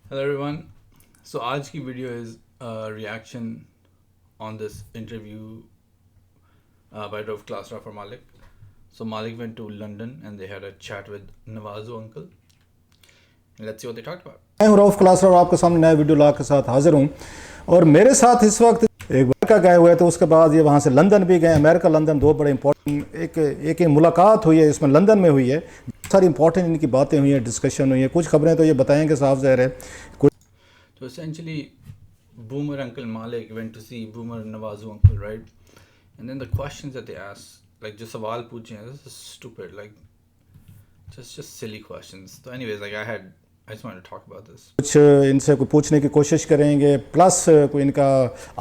Hello everyone. So آج کی video is a reaction on this interview by Rauf Klasra for Malick. So Malick went to London and they had a chat with Nawaz uncle. Let's see what they talked about. میں ہوں رؤف کلاسرا اور آپ کے سامنے نئے video لا کے ساتھ حاضر ہوں. اور میرے ساتھ اس وقت ایک امریکہ گئے ہوئے تو اس کے بعد یہ وہاں سے لندن بھی گئے. امریکہ لندن دو بڑے امپورٹنٹ ایک ملاقات ہوئی ہے, اس میں لندن میں ہوئی ہے. بہت ساری امپورٹنٹ ان کی باتیں ہوئی ہیں, ڈسکشن ہوئی ہیں. کچھ خبریں تو یہ بتائیں گے صاف ظاہر ہے. So essentially Boomer Uncle Malick went to see Boomer Nawaz uncle, right? And then the questions that they asked, like جو سوال پوچھے ہیں, this is stupid, like just silly questions. So anyways, like I just wanted to talk about this. کچھ ان سے کوئی پوچھنے کی کوشش کریں گے, پلس کوئی ان کا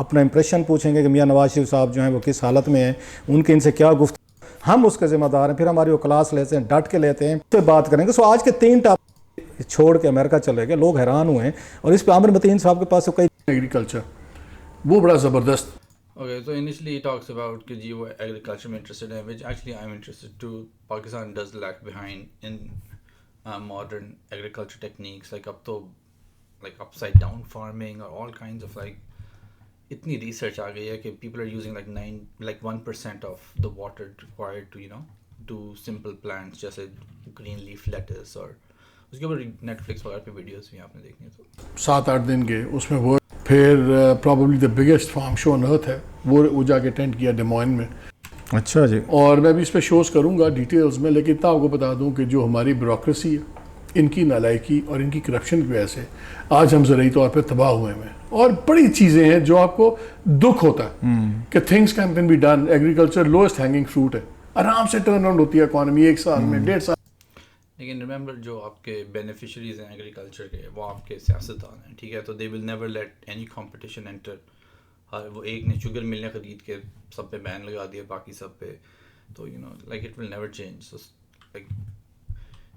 اپنا امپریشن پوچھیں گے کہ میاں نواز شریف صاحب جو ہیں وہ کس حالت میں ہیں, ان کے ان سے کیا گفتگو, ہم اس کے ذمہ دار ہیں. پھر ہماری وہ کلاس لیتے ہیں, ڈٹ کے لیتے ہیں, اس سے بات کریں گے. سو آج کے 3 ٹاپک چھوڑ کے امریکہ چلے گئے, لوگ حیران ہوئے ہیں. اور اس پہ عامر متین صاحب کے پاس تو کئی ایگریکلچر وہ بڑا زبردست. Okay, so initially he talks about کہ جی وہ agriculture میں interested ہے, which actually I'm interested too. Pakistan does lag behind in modern agriculture techniques, like اب تو like upside down farming or all kinds of like اتنی research آ گئی ہے کہ people are using like 1% of the water required to do simple plants جیسے green leaf lettuce. اور اس کے اوپر نیٹفلکس وغیرہ پہ ویڈیوز بھی آپ نے دیکھنی ہے. تو 7-8 دن کے اس میں وہ پھر پرابیبلی دا بگیسٹ فارم شو آن ارتھ ہے, وہ جا کے اٹینڈ کیا ڈیموائن میں. اچھا جی. اور میں بھی اس پہ شوز کروں گا ڈیٹیلز میں, لیکن اتنا آپ کو بتا دوں کہ جو ہماری بیوروکریسی ہے, ان کی نالائکی اور ان کی کرپشن کی وجہ سے آج ہم زرعی طور پہ تباہ ہوئے ہیں. اور بڑی چیزیں ہیں جو آپ کو دکھ ہوتا ہے کہ things can be done. Agriculture lowest hanging fruit ہے, آرام سے ٹرن اراؤنڈ ہوتی ہے اکانومی 1 سال میں 1.5 سال. لیکن ریممبر جو آپ کے بینیفیشریز ہیں ایگریکلچر کے, وہ آپ کے سیاستدان ہیں, ٹھیک ہے. تو they will never let any competition enter. وہ ایک نے شوگر ملنے خرید کے سب پہ بین لگا دیا, باقی سب پہ. تو like it will never change. Like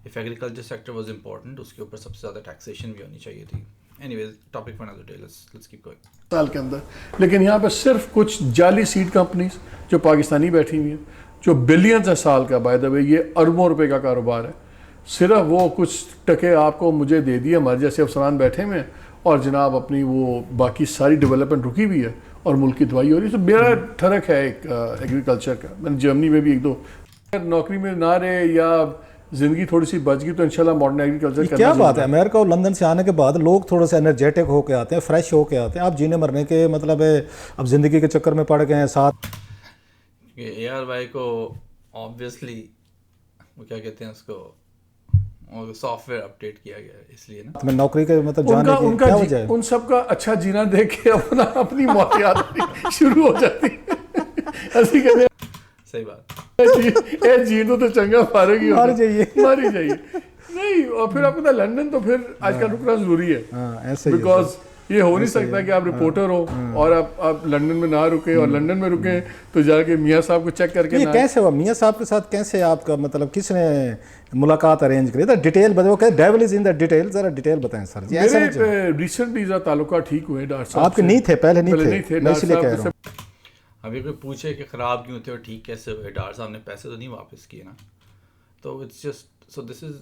if agriculture sector was important, اس کے اوپر سب سے زیادہ ٹیکسیشن بھی ہونی چاہیے تھی. Anyways topic for another day, let's keep going. سال کے اندر. لیکن یہاں پہ صرف کچھ جعلی سیڈ کمپنیز جو پاکستانی بیٹھی ہوئی ہیں, جو بلینز ہے سال کا, بائی دا وے یہ اربوں روپے کا کاروبار ہے. صرف وہ کچھ ٹکے آپ کو مجھے دے دیے, ہمارے جیسے افسران بیٹھے ہوئے ہیں, اور جناب اپنی وہ باقی ساری ڈیولپمنٹ رکی ہوئی ہے اور ملک کی دوائی ہو رہی ہے. تو میرا ٹھڑک ہے ایک ایگریکلچر کا. میں نے جرمنی میں بھی 1-2 نوکری میں نہ رہے یا زندگی تھوڑی سی بچ گئی تو انشاءاللہ ماڈرن ایگریکلچر کرنا. کیا بات ہے, امریکہ اور لندن سے آنے کے بعد لوگ تھوڑے سے انرجیٹک ہو کے آتے ہیں, فریش ہو کے آتے ہیں. آپ جینے مرنے کے مطلب ہے اب زندگی کے چکر میں پڑ گئے ہیں. ساتھ اے آر وائی کو آبویسلی وہ کیا کہتے ہیں اس کو, سافٹ ویئر اپڈیٹ کیا گیا ہے, اس لیے نا میں نوکری کے مطلب جانے کی کیا وجہ ہے. ان سب کا اچھا جینا دیکھ کے اپنی موت یاد آنی شروع ہو جاتی ہے. ایسی کہتے ہیں صحیح بات, اے جیتو تو چنگا فارغ ہی ماری چاہیے ماری چاہیے نہیں. اور پھر آپ کہتے ہیں لندن تو پھر آج کل رکنا ضروری ہے, ایسے بیکاز یہ ہو نہیں سکتا کہ آپ رپورٹر ہو اور آپ لندن میں نہ رکیں, اور لندن میں رکیں تو جا کے میاں صاحب کو چیک کر کے. یہ کیسے ہوا میاں صاحب کے ساتھ, کیسے آپ کا مطلب کس نے ملاقات ارینج کری؟ ڈیٹیل بتائیں, وہ کہ dual is in the detail, ذرا ڈیٹیل بتائیں سر جی. میرے ریسنٹلی ذرا تعلقات ٹھیک ہوئے ڈاکٹر صاحب. آپ کے نہیں تھے پہلے, نہیں تھے, میں اس لیے کہہ رہا ہوں. ابھی کوئی پوچھے کہ خراب کیوں تھے اور ٹھیک کیسے ہوئے, ڈاکٹر صاحب نے پیسے تو نہیں واپس کیے نا. تو اٹس جسٹ سو دس از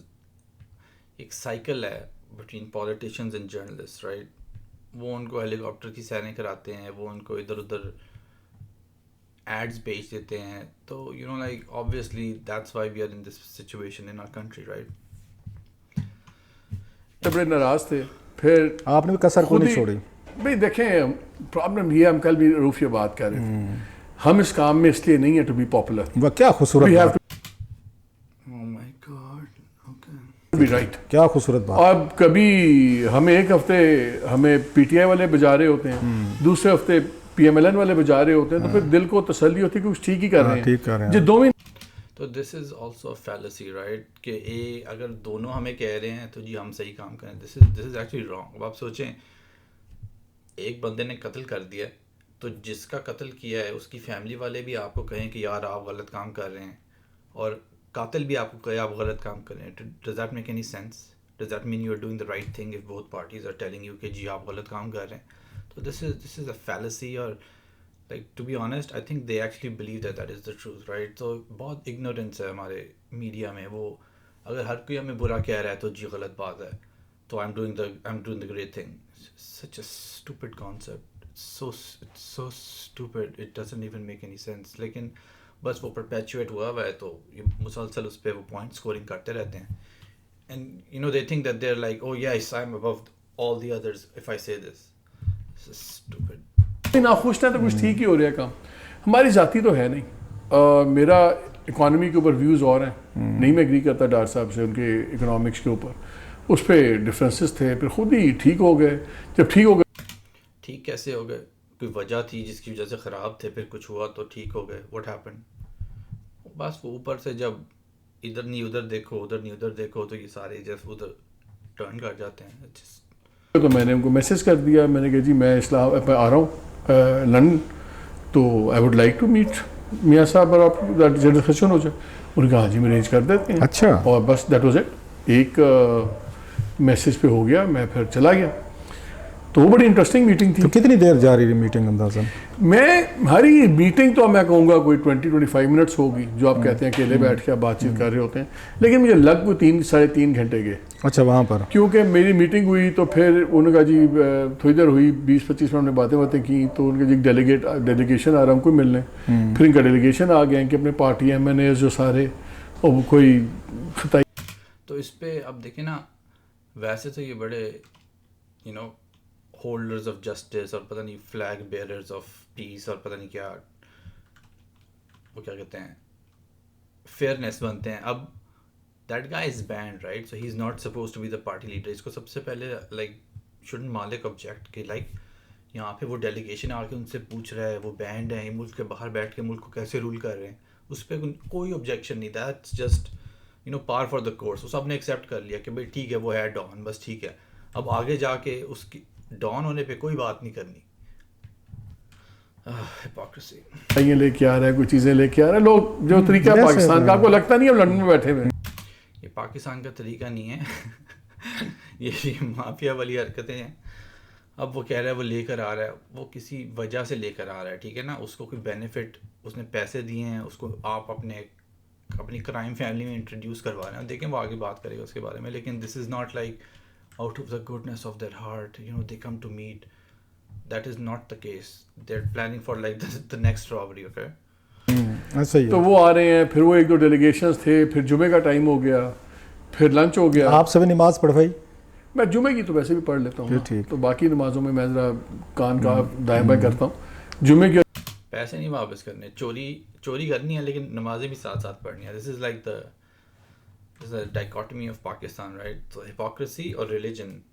ایک سائیکل ہے between politicians and journalist, right. وہ ان کو ہیلی کاپٹر کی سیریں کراتے ہیں, وہ ان کو ادھر ادھر ایڈز بیچ دیتے ہیں. تو like obviously that's why we are in this situation in our country, right. بڑے ناراض تھے. پھر آپ نے بھی کسر کو نہیں چھوڑی. بھائی دیکھیں پرابلم یہ, ہم کل بھی روف یہ بات کر رہے تھے, ہم اس کام میں اس لیے نہیں ہے ٹو بی پاپولر. وہ کیا خوبصورت رائٹ, کیا خوبصورت بات. اب کبھی ہمیں ایک ہفتے ہمیں پی ٹی آئی والے بجا رہے ہوتے ہیں, دوسرے ہفتے پی ایم ایل این والے بجا رہے ہوتے ہیں, تو پھر دل کو تسلی ہوتی ہے کہ کچھ ٹھیک ہی کر رہے ہیں. جو دونوں تو this is also fallacy, right, کہ اگر دونوں ہمیں کہہ رہے ہیں تو جی ہم صحیح کام کریں. دس از ایکچولی رانگ. اب آپ سوچیں, ایک بندے نے قتل کر دیا, تو جس کا قتل کیا ہے اس کی فیملی والے بھی آپ کو کہیں کہ یار آپ غلط کام کر رہے ہیں, اور قاتل بھی آپ کو کہے آپ غلط کام کر رہے ہیں. Does that make any sense? Does that mean you are doing the right thing if both parties are telling you کہ جی آپ غلط کام کر رہے ہیں؟ تو دس از اے فیلسی. اور like to be honest I think they actually believe that is the truth, right. تو بہت اگنورینس ہے ہمارے میڈیا میں. وہ اگر ہر کوئی ہمیں برا کہہ رہا ہے تو جی غلط بات ہے, تو I'm doing the great thing. Such a stupid concept. It's so stupid. It doesn't even make any sense. لیکن بس وہ perpetuate ہوا ہے تو یہ مسلسل اس پہ وہ پوائنٹ اسکورنگ کرتے رہتے ہیں. And you know they think that they're like, oh yes, I'm above all the others if I say this. This is stupid. ناخوش نہ تو کچھ ٹھیک ہی ہو رہا ہے کام. ہماری ذاتی تو ہے نہیں. میرا اکانومی کے اوپر ویوز اور ہیں. نہیں میں ایگری کرتا ڈاکٹر صاحب سے ان کے اکنامکس کے اوپر. اس پہ ڈفرینسز تھے پھر خود ہی ٹھیک ہو گئے. جب ٹھیک ہو گئے ٹھیک کیسے ہو گئے؟ کوئی وجہ تھی جس کی وجہ سے خراب تھے پھر کچھ ہوا تو ٹھیک ہو گئے. What happen? بس وہ اوپر سے جب ادھر نہیں ادھر دیکھو ادھر نہیں ادھر دیکھو تو یہ سارے جب ادھر ٹرن کر جاتے ہیں. تو میں نے ان کو میسج کر دیا. میں نے کہا جی میں اسلام آ رہا ہوں لندن تو I would like to meet میاں صاحب اور آپ ڈسکشن ہو جائے. انہوں نے کہا ہاں جی میں ارینج کر دیتے ہیں. اچھا. اور بس دیٹ واز اٹ. ایک میسج پہ ہو گیا. میں پھر چلا گیا. تو وہ بڑی انٹرسٹنگ میٹنگ تھی. تو کتنی دیر جا رہی میٹنگ اندازاً؟ میں ہماری میٹنگ تو میں کہوں گا کوئی 20-25 منٹس ہوگی جو آپ کہتے ہیں اکیلے بیٹھ کے آپ بات چیت کر رہے ہوتے ہیں. لیکن مجھے لگ کوئی 3-3.5 گھنٹے گئے. اچھا وہاں پر کیونکہ میری میٹنگ ہوئی تو پھر انہوں نے کہا جی تھوڑی دیر ہوئی 20-25 منٹ میں باتیں کی. تو ان کے جی ڈیلیگیشن آ رہا ہم کو ملنے. پھر ان کا ڈیلیگیشن آ گیا کہ اپنے پارٹی ایم این ایز جو سارے اور کوئی خطائی. تو اس پہ اب دیکھیں نا ویسے تو یہ بڑے ہولڈرز آف جسٹس اور پتہ نہیں فلیگ بیئررز آف پیس اور پتہ نہیں کیا وہ کیا کہتے ہیں فیئرنیس بنتے ہیں. اب that guy is bent right, so he is not supposed to be the party leader. اس کو سب سے پہلے لائک شوڈنٹ مالک آبجیکٹ کہ لائک یہاں پہ وہ ڈیلیگیشن آ کے ان سے پوچھ رہا ہے وہ بینڈ ہیں ملک کے باہر بیٹھ کے ملک کو کیسے رول کر رہے ہیں, اس پہ کوئی آبجیکشن نہیں. دیٹس جسٹ پار فار دا کورس. وہ سب نے ایکسیپٹ کر لیا کہ بھائی ٹھیک ہے وہ ہے ڈان, بس ٹھیک ہے. اب آگے جا کے اس کی ڈان ہونے پہ کوئی بات نہیں کرنی. ہپوکریسی لے کے آ رہا ہے کوئی چیزیں لے کے آ رہا ہے. لوگ جو طریقہ پاکستان کا آپ کو لگتا نہیں اب لندن میں بیٹھے ہوئے. یہ پاکستان کا طریقہ نہیں ہے. یہ مافیا والی حرکتیں ہیں. اب وہ کہہ رہا ہے وہ لے کر آ رہا ہے, وہ کسی وجہ سے لے کر آ رہا ہے, ٹھیک ہے نا. اس کو کوئی بینیفٹ, اس نے پیسے دیے ہیں اس کو, آپ اپنی کرائم فیملی میں انٹروڈیوس کروا رہے ہیں. دیکھیں وہ آگے بات کرے گا اس کے بارے میں. لیکن this is not like out of the goodness of their heart, they come to meet. That is not the case. They're planning for like the next robbery, okay? ایسا ہی تو وہ آ رہے ہیں. پھر وہ 1-2 ڈیلیگیشنز تھے. پھر جمعے کا ٹائم ہو گیا. پھر لنچ ہو گیا. آپ سے بھی نماز پڑھوائی؟ میں جمعے کی تو ویسے بھی پڑھ لیتا ہوں. ٹھیک. تو باقی نمازوں میں میں ذرا کان کا دائیں بائیں کرتا ہوں. جمعے کی پیسے نہیں واپس کرنے, چوری کرنی ہے لیکن نمازیں بھی ساتھ ساتھ پڑھنی ہے. This is like the dichotomy of Pakistan, right? So hypocrisy or religion.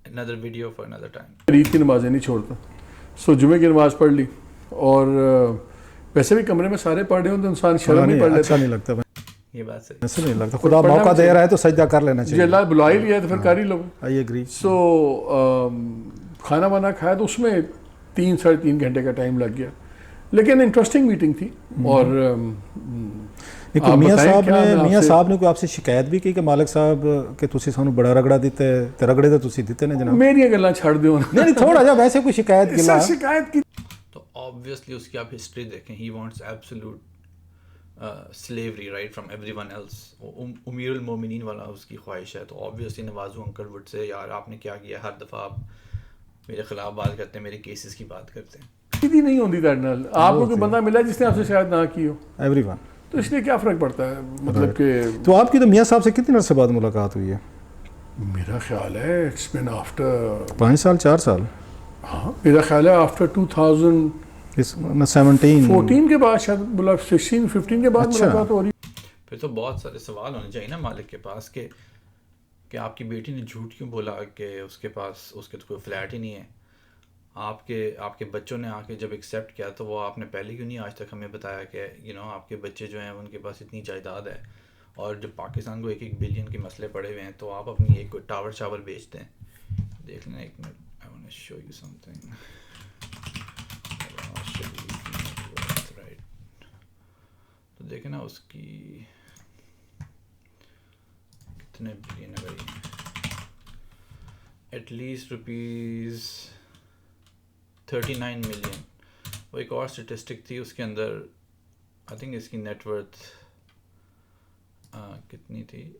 Another video for another time. عید کی نمازیں نہیں چھوڑتا. سو جمعے کی نماز پڑھ لی. اور ویسے بھی کمرے میں سارے پڑھ رہے ہوں تو انسان شرم نہیں پڑھ لیتا. اچھا نہیں لگتا یہ بات صحیح. ایسا نہیں لگتا. خدا موقع دے رہا ہے تو سجدہ کر لینا جی چاہیے. اللہ بلا ہی لیا ہے تو پھر کر ہی لو. I agree. سو کھانا وانا کھایا تو اس میں 3-3.5 گھنٹے کا ٹائم لگ گیا. لیکن انٹرسٹنگ میٹنگ تھی. اور میاں صاحب نے کوئی آپ سے شکایت بھی کی کہ مالک صاحب کہ تسی سانو بڑا رگڑا دیتے تے رگڑے تے تسی دیتے نے جناب؟ میری گلاں چھڑ دیو. نہیں تھوڑا جا ویسے کوئی شکایت گلا شکایت کی تو obviously اس کی آپ ہسٹری دیکھیں. he wants absolute slavery right from everyone else. امیر المومنین والا اس کی خواہش ہے. تو obviously نوازو انکل وڈ سے یار آپ نے کیا کیا, ہر دفعہ آپ میرے خلاف بات کرتے ہیں, میرے کیسز کی بات کرتے ہیں. سیدھی نہیں ہوتی درنل. آپ کو کوئی بندہ ملا جس نے آپ سے شاید نہ کی ہو, ایوری ون, تو اس لیے کیا فرق پڑتا ہے. مطلب کہ تو آپ کی تو میاں صاحب سے کتنے عرصے بعد ملاقات ہوئی ہے؟ میرا خیال ہے اٹس بین آفٹر 5 سال 4 سال. ہاں میرا خیال ہے آفٹر 2017 کے بعد شاید 16-15 کے بعد ملاقات ہو رہی. پھر تو بہت سارے سوال ہونے چاہیے نا مالک کے پاس کہ آپ کی بیٹی نے جھوٹ کیوں بولا کہ اس کے تو کوئی فلیٹ ہی نہیں ہے. آپ کے بچوں نے آ کے جب ایکسیپٹ کیا تو وہ آپ نے پہلے کیوں نہیں آج تک ہمیں بتایا کہ آپ کے بچے جو ہیں ان کے پاس اتنی جائیداد ہے, اور جب پاکستان کو 1 بلین کے مسئلے پڑے ہوئے ہیں تو آپ اپنی ایک ٹاور بیچتے ہیں. دیکھ لیں ایک minute, I want to show you something. تو دیکھیں نا اس کی کتنے بلین ہے بھائی, ایٹ لیسٹ ₹39 ملین. وہ ایک اور اسٹیٹسٹک تھی اس کے اندر, آئی تھنک اس کی نیٹ ورتھ کتنی تھی,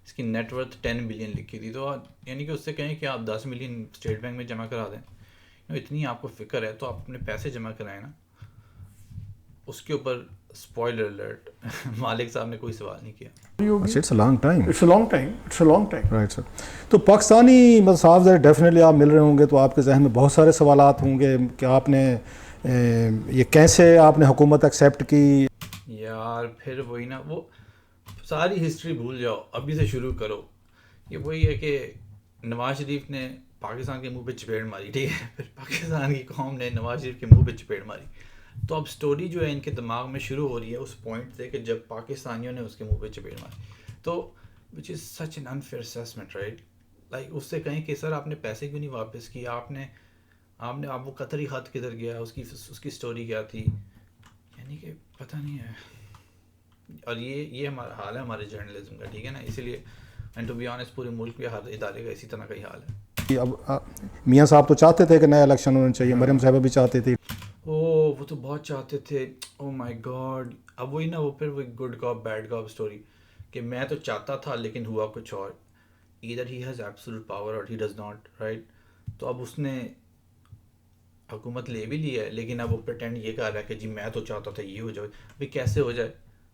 اس کی نیٹ ورتھ 10 بلین لکھی تھی. تو یعنی کہ اس سے کہیں کہ آپ 10 ملین اسٹیٹ بینک میں جمع کرا دیں, اتنی آپ کو فکر ہے تو آپ اپنے پیسے جمع کرائیں نا. اس کے اوپر اسپوائلر الرٹ مالک صاحب نے کوئی سوال نہیں کیا. It's a long time. It's a long time, it's a long time. Right sir. تو پاکستانی مطلب صاحب ڈیفینیٹلی آپ مل رہے ہوں گے تو آپ کے ذہن میں بہت سارے سوالات ہوں گے کہ آپ نے یہ کیسے آپ نے حکومت ایکسیپٹ کی. یار پھر وہی نا, وہ ساری ہسٹری بھول جاؤ, ابھی سے شروع کرو. یہ وہی ہے کہ نواز شریف نے پاکستان کے منہ پہ چپیڑ ماری, ٹھیک ہے, پھر پاکستان کی قوم نے نواز شریف کے منہ پہ چپیڑ ماری. تو اب سٹوری جو ہے ان کے دماغ میں شروع ہو رہی ہے اس پوائنٹ سے کہ جب پاکستانیوں نے اس کے منہ پہ چپیڑ ماری. تو which is such an unfair assessment, right. Like اس سے کہیں کہ سر آپ نے پیسے کیوں نہیں واپس کیے, آپ نے آپ وہ قطری خط کدھر گیا, اس کی سٹوری کیا تھی, یعنی کہ پتہ نہیں ہے. اور یہ ہمارا حال ہے ہمارے جرنلزم کا, ٹھیک ہے نا. اسی لیے اینڈ ٹو بی آنیسٹ پورے ملک میں ہر ادارے کا اسی طرح کا ہی حال ہے. اب میاں صاحب تو چاہتے تھے کہ نیا الیکشن ہونا چاہیے, مریم صاحبہ بھی چاہتی تھی. وہ تو بہت چاہتے تھے. او مائی گاڈ, اب وہی نا, وہ پھر وہ گڈ کاپ بیڈ کاپ اسٹوری کہ میں تو چاہتا تھا لیکن ہوا کچھ اور. Either he has absolute power اور ہی ڈز ناٹ, رائٹ. تو اب اس نے حکومت لے بھی لی ہے لیکن اب وہ پریٹینڈ یہ کر رہا ہے کہ جی میں تو چاہتا تھا یہ ہو جائے. بھائی کیسے ہو جائے,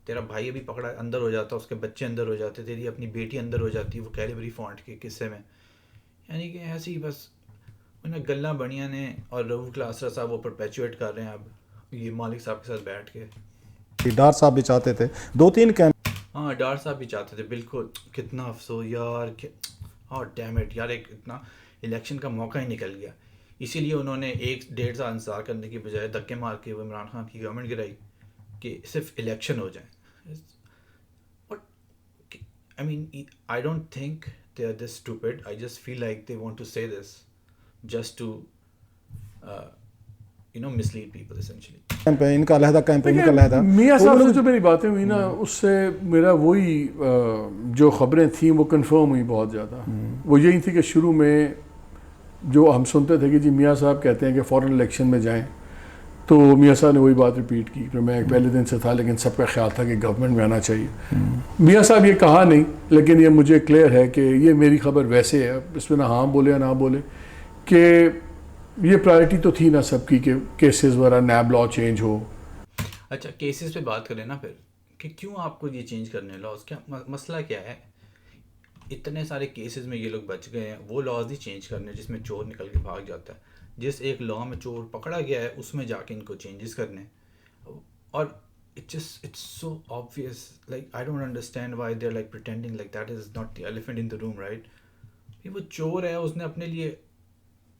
تیرا بھائی ابھی پکڑا اندر ہو جاتا, اس کے بچے اندر ہو جاتے, تیری اپنی بیٹی اندر ہو جاتی وہ کیلیبری فونٹ کے قصے میں. یعنی کہ ایسے ہی بس انہیں گلاں بڑیاں نے, اور روف کلاسرا صاحب وہ پرپیچویٹ کر رہے ہیں اب یہ مالک صاحب کے ساتھ بیٹھ کے. ڈار صاحب بھی چاہتے تھے, 2-3 ہاں ڈار صاحب بھی چاہتے تھے, بالکل. کتنا افسوس یار, اور ڈیم اٹ یار, ایک اتنا الیکشن کا موقع ہی نکل گیا. اسی لیے انہوں نے 1-1.5 سال انتظار کرنے کی بجائے دھکے مار کے وہ عمران خان کی گورنمنٹ گرائی کہ صرف الیکشن ہو جائیں. I mean, I don't think they are this stupid. I just feel like they want to say this just to, mislead people essentially. ان کا علیحدہ کیمپین کا علیحدہ. میاں صاحب سے جو میری باتیں ہوئی نا, اس سے میرا وہی جو خبریں تھیں وہ کنفرم ہوئی بہت زیادہ. وہ یہی تھی کہ شروع میں جو ہم سنتے تھے کہ جی میاں صاحب کہتے ہیں کہ فوراً الیکشن میں جائیں, تو میاں صاحب نے وہی بات ریپیٹ کی. پھر میں پہلے دن سے تھا لیکن سب کا خیال تھا کہ گورنمنٹ میں آنا چاہیے. میاں صاحب یہ کہا نہیں, لیکن یہ مجھے کلیئر ہے کہ یہ میری خبر ویسے ہے, اس میں نہ ہاں بولے یا نہ بولے, کہ یہ پرائرٹی تو تھی نا سب کی کہ کیسز وغیرہ نیب لا چینج ہو. اچھا کیسز پہ بات کریں نا پھر, کہ کیوں آپ کو یہ چینج کرنے لاز, کیا مسئلہ کیا ہے؟ اتنے سارے کیسز میں یہ لوگ بچ گئے ہیں, وہ لاز نہیں چینج کرنے جس میں چور نکل کے بھاگ جاتا ہے. جس ایک لا میں چور پکڑا گیا ہے اس میں جا کے ان کو چینجز کرنے. اور it's so obvious, like I don't understand why they're like pretending like that is not the elephant in the room, right? وہ چور ہے, اس نے اپنے لیے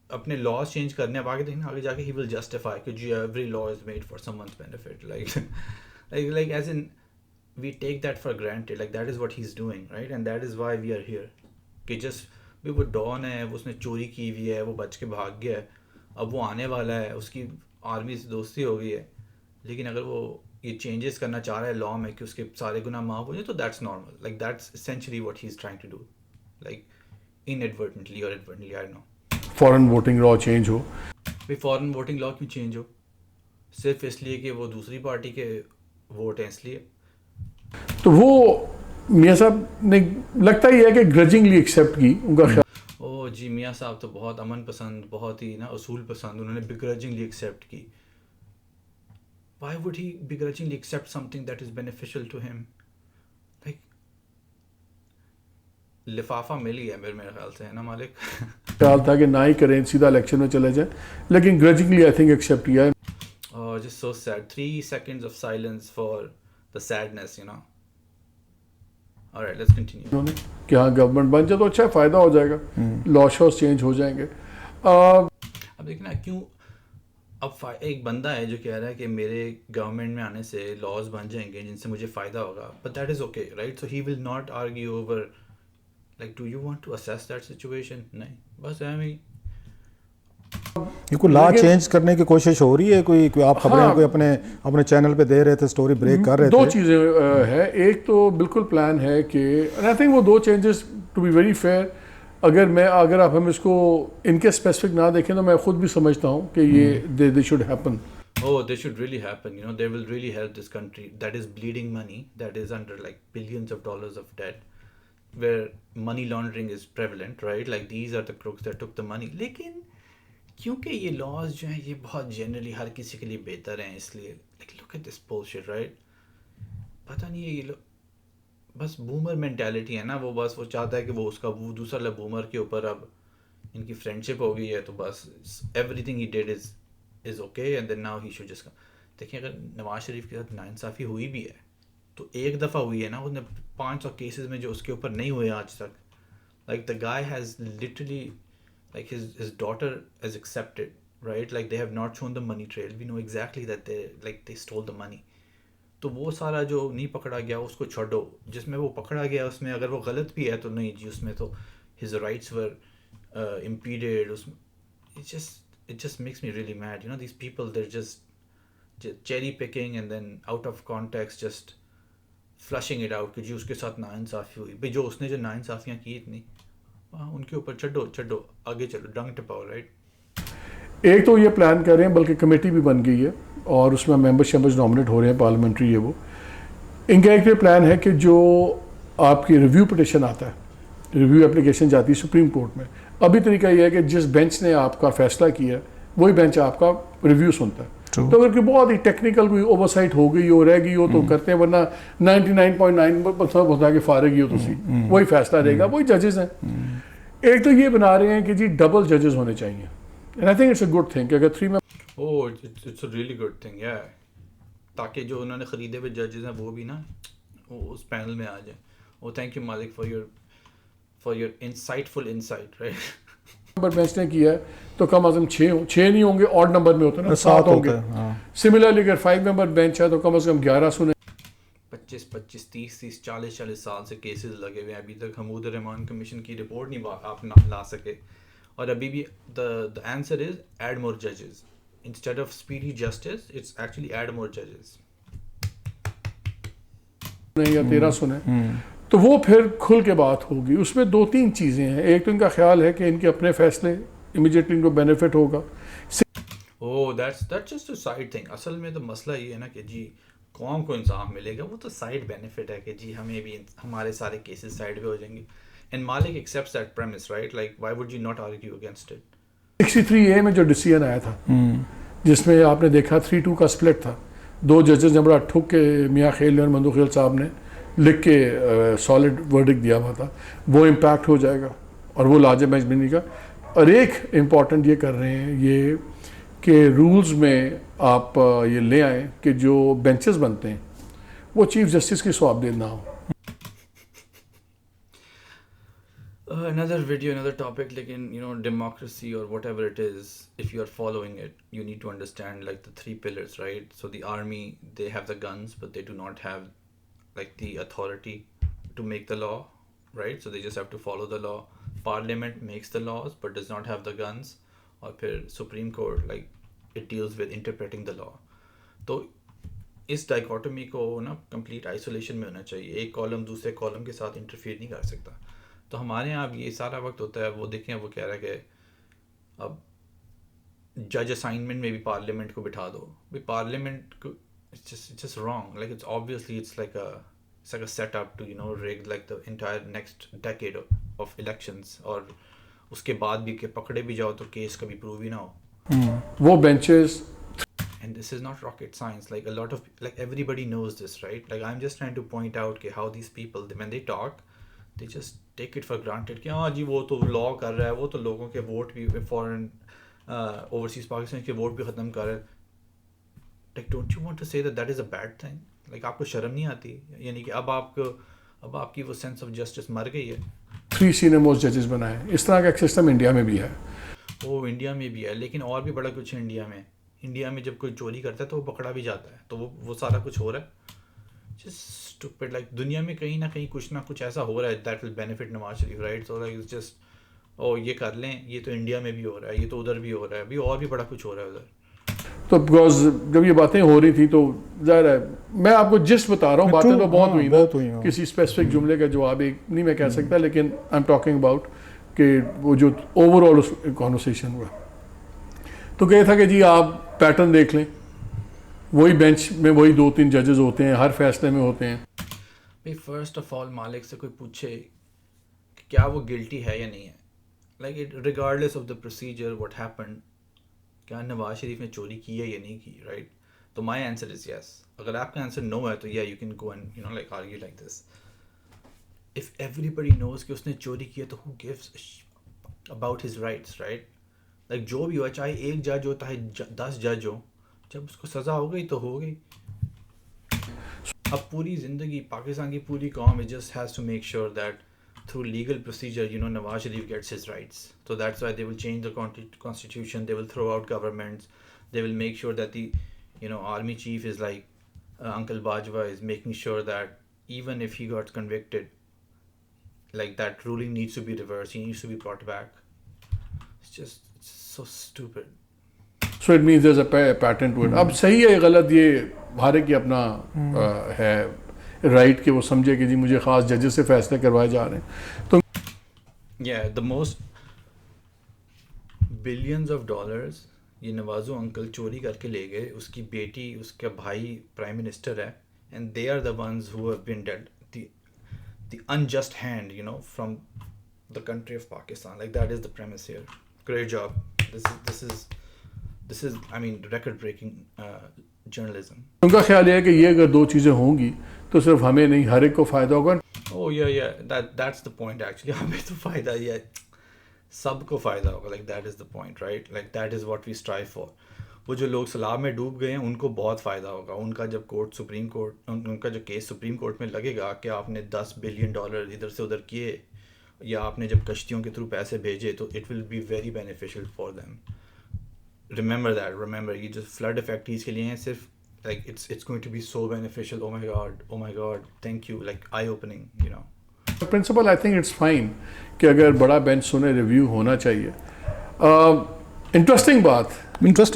اپنے لاز چینج کرنے, اب آگے دیکھنا آگے جا کے he will justify کہ جی every law is made for someone's benefit, like as in we take that for granted, like that is what he's doing, right? And that is why we are here, کہ just بھی وہ Dawn ہے, اس نے چوری کی ہوئی ہے, وہ بچ کے بھاگ گیا ہے, اب وہ آنے والا ہے, اس کی آرمی سے دوستی ہو گئی ہے, لیکن اگر وہ یہ چینجز کرنا چاہ رہا ہے لا میں کہ اس کے سارے گناہ معاف ہو جائیں, تو that's normal, like that's essentially what he is trying to do, like inadvertently or advertently, I don't know. Foreign voting law change ہو. بھائی فورن ووٹنگ لا کیوں چینج ہو؟ صرف اس لیے کہ وہ دوسری پارٹی کے ووٹ ہیں اس لیے. تو وہ میاں صاحب نے لگتا ہی ہے کہ گرجنگلی ایکسیپٹ کی, ان کا خیال. او جی میاں صاحب تو بہت امن پسند, بہت ہی نا اصول پسند, انہوں نے begrudgingly ایکسیپٹ کی. Why would he begrudgingly accept something that is beneficial to him? Like لفافہ مل گیا میرے خیال سے, ہے نا مالک؟ خیال تھا کہ نہ ہی کریں, سیدھا الیکشن میں چلے جائیں, لیکن گرجنگلی آئی تھنک ایکسیپٹ کیا ہے. Oh, just so sad. 3 seconds of silence for the sadness, All right, let's continue. کہ ہاں گورنمنٹ بن جائے تو اچھا فائدہ ہو جائے گا, لا شاز چینج ہو جائیں گے. اب دیکھنا کیوں, اب ایک بندہ ہے جو کہہ رہا ہے کہ میرے گورنمنٹ میں آنے سے لاز بن جائیں گے جن سے مجھے فائدہ ہوگا, but that is okay, right? So he will not argue over, like, do you want to assess that situation? نہیں, بس ایویں یہ کوئی لا چینج کرنے کی کوشش ہو رہی ہے, کوئی آپ خبریں کوئی اپنے چینل پہ دے رہے تھے, سٹوری بریک کر رہے تھے. 2 چیزیں ہے, ایک تو بالکل پلان ہے کہ آئی تھنک وہ 2 changes to be very fair, اگر آپ ہم اس کو ان کے اسپیسیفک نہ دیکھیں تو میں خود بھی سمجھتا ہوں کہ یہ they should happen. Oh, they should really happen, they will really help this country that is bleeding money, that is under like billions of dollars of debt. where money laundering is prevalent, right? Like these are the crooks that took the money. لیکن کیونکہ یہ laws جو ہیں یہ بہت generally ہر کسی کے لیے بہتر ہیں، اس لیے like look at this bullshit, right? پتہ نہیں ہے یہ لوگ بس بومر مینٹیلٹی ہے نا، وہ بس وہ چاہتا ہے کہ وہ اس کا وہ دوسرا بومر کے اوپر اب ان کی فرینڈشپ ہو گئی ہے تو بس everything he did is okay and then now he should just. دیکھیں اگر نواز شریف کے ساتھ ناانصافی ہوئی بھی ہے تو ایک دفعہ ہوئی ہے نا، اس نے 500 کیسز میں جو اس کے اوپر نہیں ہوئے آج تک. Like the guy has literally like his daughter has accepted, right? Like they have not shown the money trail. We know exactly that they stole the money. تو وہ سارا جو نہیں پکڑا گیا اس کو چھوڑو، جس میں وہ پکڑا گیا اس میں اگر وہ غلط بھی ہے تو نہیں جی، اس میں تو his rights were impeded. It just makes me really mad. You know, these people, they're just cherry picking and then out of context just flushing it out کہ جی اس کے ساتھ ناانصافی ہوئی. بھئی جو اس نے جو ناانصافیاں کی اتنی ان کے اوپر چھڈو آگے چلو، ڈنگ ٹپاؤ، رائٹ؟ ایک تو یہ پلان کر رہے ہیں، بلکہ کمیٹی بھی بن گئی ہے اور اس میں ممبرز نامنیٹ ہو رہے ہیں پارلیمنٹری. وہ ان کا ایک یہ پلان ہے کہ جو آپ کی ریویو پٹیشن آتا ہے، ریویو اپلیکیشن جاتی ہے سپریم کورٹ میں. ابھی طریقہ یہ ہے کہ جس بینچ نے آپ کا فیصلہ کیا ہے وہی بینچ آپ کا ریویو سنتا ہے. تو اگر کوئی بہت ہی ٹیکنیکل کوئی اوور سائٹ ہو گئی ہو، رہ گئی ہو تو کرتے ہیں، ورنہ 99.9% ہوتا کہ فارغ ہی ہو تو وہی فیصلہ رہے گا، وہی ججز ہیں. ایک تو یہ بنا رہے ہیں کہ جی ڈبل ججز ہونے چاہیے. And I think it's a good thing کہ اگر 3 میں it's a really good thing, yeah. تاکہ جو انہوں نے خریدے ہوئے ججز ہیں وہ بھی نا وہ اس پینل میں آ جائیں. Oh, thank you Malick for your insightful insight, right? Number bench نے کیا ہے تو کم از کم 6 نہیں ہوں گے، آڈ نمبر میں ہوتے ہیں نا 7 ہوں گے. سملرلی اگر 5 ممبر بینچ ہے تو کم از کم 11 سنیں. 25 30 40 سال سے کیسز لگے ہوئے ہیں، ابھی تک حمود الرحمان کمیشن کی رپورٹ نہیں آپ لا سکے. اور ابھی بھی the answer is add more judges instead of speedy justice, it's actually add more judges. یا 13 سنیں تو وہ پھر کھل کے بات ہوگی. اس میں 2-3 چیزیں ہیں. ایک تو ان کا خیال ہے کہ ان کے اپنے فیصلے امیجیٹلی ان کو بینیفٹ ہوگا. That's just a side thing. اصل میں تو مسئلہ یہ ہے نا کہ جی قوم کو انصاف ملے گا، وہ تو سائڈ بینیفٹ ہے کہ جی ہمیں بھی ہمارے سارے کیسز سائڈ پہ ہو جائیں گے. And Malick accepts that premise, right? Like why would you not argue against it? 63A میں جو ڈیسیژن آیا تھا جس میں آپ نے دیکھا 3-2 کا سپلٹ تھا، 2 ججز نے بڑا ٹھک کے میاں خیل اور مندو خیل صاحب نے لکھ کے سالڈ ورڈکٹ دیا ہوا تھا، وہ امپیکٹ ہو جائے گا اور وہ لاجب بینچ بنے گا. اور ایک امپورٹنٹ یہ کر رہے ہیں یہ کہ رولز میں آپ یہ لے آئیں کہ جو بینچز بنتے ہیں وہ چیف جسٹس کی صوابدید نہ ہو. Another video, another topic, لیکن you know democracy or whatever it is, if you are following it, you need to understand like the 3 pillars, right? So the army, they have the guns, but they do not have like the authority to make the law, right? So they just have to follow the law. Parliament makes the laws but does not have the guns. اور پھر Supreme Court, like it deals with interpreting the law. تو اس ڈائیکوٹمی کو نا complete isolation میں ہونا چاہیے. ایک column دوسرے کالم کے ساتھ انٹرفیئر نہیں کر سکتا. تو ہمارے یہاں اب یہ سارا وقت ہوتا ہے، وہ دیکھیں وہ کہہ رہا ہے کہ اب جج اسائنمنٹ میں بھی پارلیمنٹ کو بٹھا دو. بھائی پارلیمنٹ کو it's wrong. Like it's obviously it's like a setup to, you know, rig like the entire next decade of elections. اور اس کے بعد بھی کہ پکڑے بھی جاؤ تو کیس کبھی پروو ہی نہ ہو. وہ benches And this is not rocket science. Like a lot of like everybody knows this, right? Like I'm just trying to point out کہ how these people when they talk they just take it for granted کہ ہاں جی وہ تو لا کر رہا ہے، وہ تو لوگوں کے ووٹ بھی فورن اوورسیز پاکستان کے ووٹ بھی ختم کر رہا ہے. Like don't you want to say that is a bad thing? Like آپ کو شرم نہیں آتی؟ یعنی کہ اب آپ کی وہ سینس آف جسٹس مر گئی ہے. 3 سینئر موسٹ ججز بنائے. اس طرح کا ایک سسٹم انڈیا میں بھی ہے. وہ انڈیا میں بھی ہے، لیکن اور بھی بڑا کچھ ہے انڈیا میں. انڈیا میں جب کوئی چوری کرتا ہے تو وہ پکڑا بھی جاتا ہے، تو وہ سارا کچھ ہو رہا ہے. Just stupid. Like دنیا میں کہیں نہ کہیں کچھ نہ کچھ ایسا ہو رہا ہے that will benefit Nawaz Sharif, right? So like it's just یہ کر لیں، یہ تو انڈیا میں بھی ہو رہا ہے، یہ تو ادھر بھی ہو رہا ہے، ابھی اور بھی بڑا کچھ ہو رہا ہے ادھر. تو بیکاز جب یہ باتیں ہو رہی تھیں تو ظاہر ہے میں آپ کو جسٹ بتا رہا ہوں، باتیں تو بہت ہوئی نا. کسی اسپیسیفک جملے کا جواب ایک نہیں میں کہہ سکتا، لیکن آئی ایم ٹاکنگ اباؤٹ کہ وہ جو اوور آل کانورسیشن ہوا تو کہا تھا کہ جی آپ پیٹرن دیکھ لیں، وہی بینچ میں وہی 2-3 ججز ہوتے ہیں، ہر فیصلے میں ہوتے ہیں. بھائی فرسٹ آف آل مالک سے کوئی پوچھے کیا وہ گلٹی ہے یا نہیں ہے. Like it regardless of the procedure what happened, کیا نواز شریف نے چوری کی ہے یا نہیں کی, رائٹ. تو مائی آنسر از یس. اگر آپ کا آنسر نو ہے تو یا you can go and you know like argue like this. If everybody knows کہ اس نے چوری کی ہے تو who gives about his rights, right. Like جو بھی ہو, چاہے ایک جج ہو چاہے 10 جج ہو, جب اس کو سزا ہو گئی تو ہو گئی. اب پوری زندگی پاکستان کی پوری قوم just has to make sure that through legal procedure, you know, Nawaz Sharif gets his rights. So that's why they will change the constitution, they will throw out governments, they will make sure that the, you know, army chief is like Uncle Bajwa is making sure that even if he got convicted, like that ruling needs to be reversed, he needs to be brought back. It's so stupid. So it means there's a pattern to it. اب صحیح ہے غلط یہ ہر ایک کی اپنا ہے right کہ وہ سمجھے کہ جی مجھے خاص ججز سے فیصلے کروائے جا رہے ہیں. تو yeah, the most billions of dollars یہ نوازو انکل چوری کر کے لے گئے. اس کی بیٹی, اس کا بھائی پرائم منسٹر ہے, and they are the ones who have been dealt the unjust hand, you know, from the country of Pakistan. Like that is the premise here. Great job. This is I mean record breaking journalism. ان کا خیال یہ ہے کہ یہ اگر دو چیزیں ہوں گی تو صرف ہمیں نہیں ہر ایک کو فائدہ ہوگا. Oh yeah, that's the point actually. ہمیں تو فائدہ ہی ہے, سب کو فائدہ ہوگا. Like that is the point, right? Like that is what we strive for. وہ جو لوگ سیلاب میں ڈوب گئے ہیں ان کو بہت فائدہ ہوگا. ان کا جب سپریم کورٹ ان کا جو کیس سپریم کورٹ میں لگے گا کہ آپ نے $10 بلین ادھر سے ادھر کیے, یا آپ نے جب کشتیوں کے تھرو پیسے بھیجے, تو it will be very beneficial for them. remember یہ جو فلڈ افیکٹیز کے لیے ہیں صرف, like it's going to be so beneficial. Oh my god, thank you, like eye opening, you know. Principle I think it's fine کہ اگر بڑا bench سنے ریویو ہونا چاہیے. انٹرسٹنگ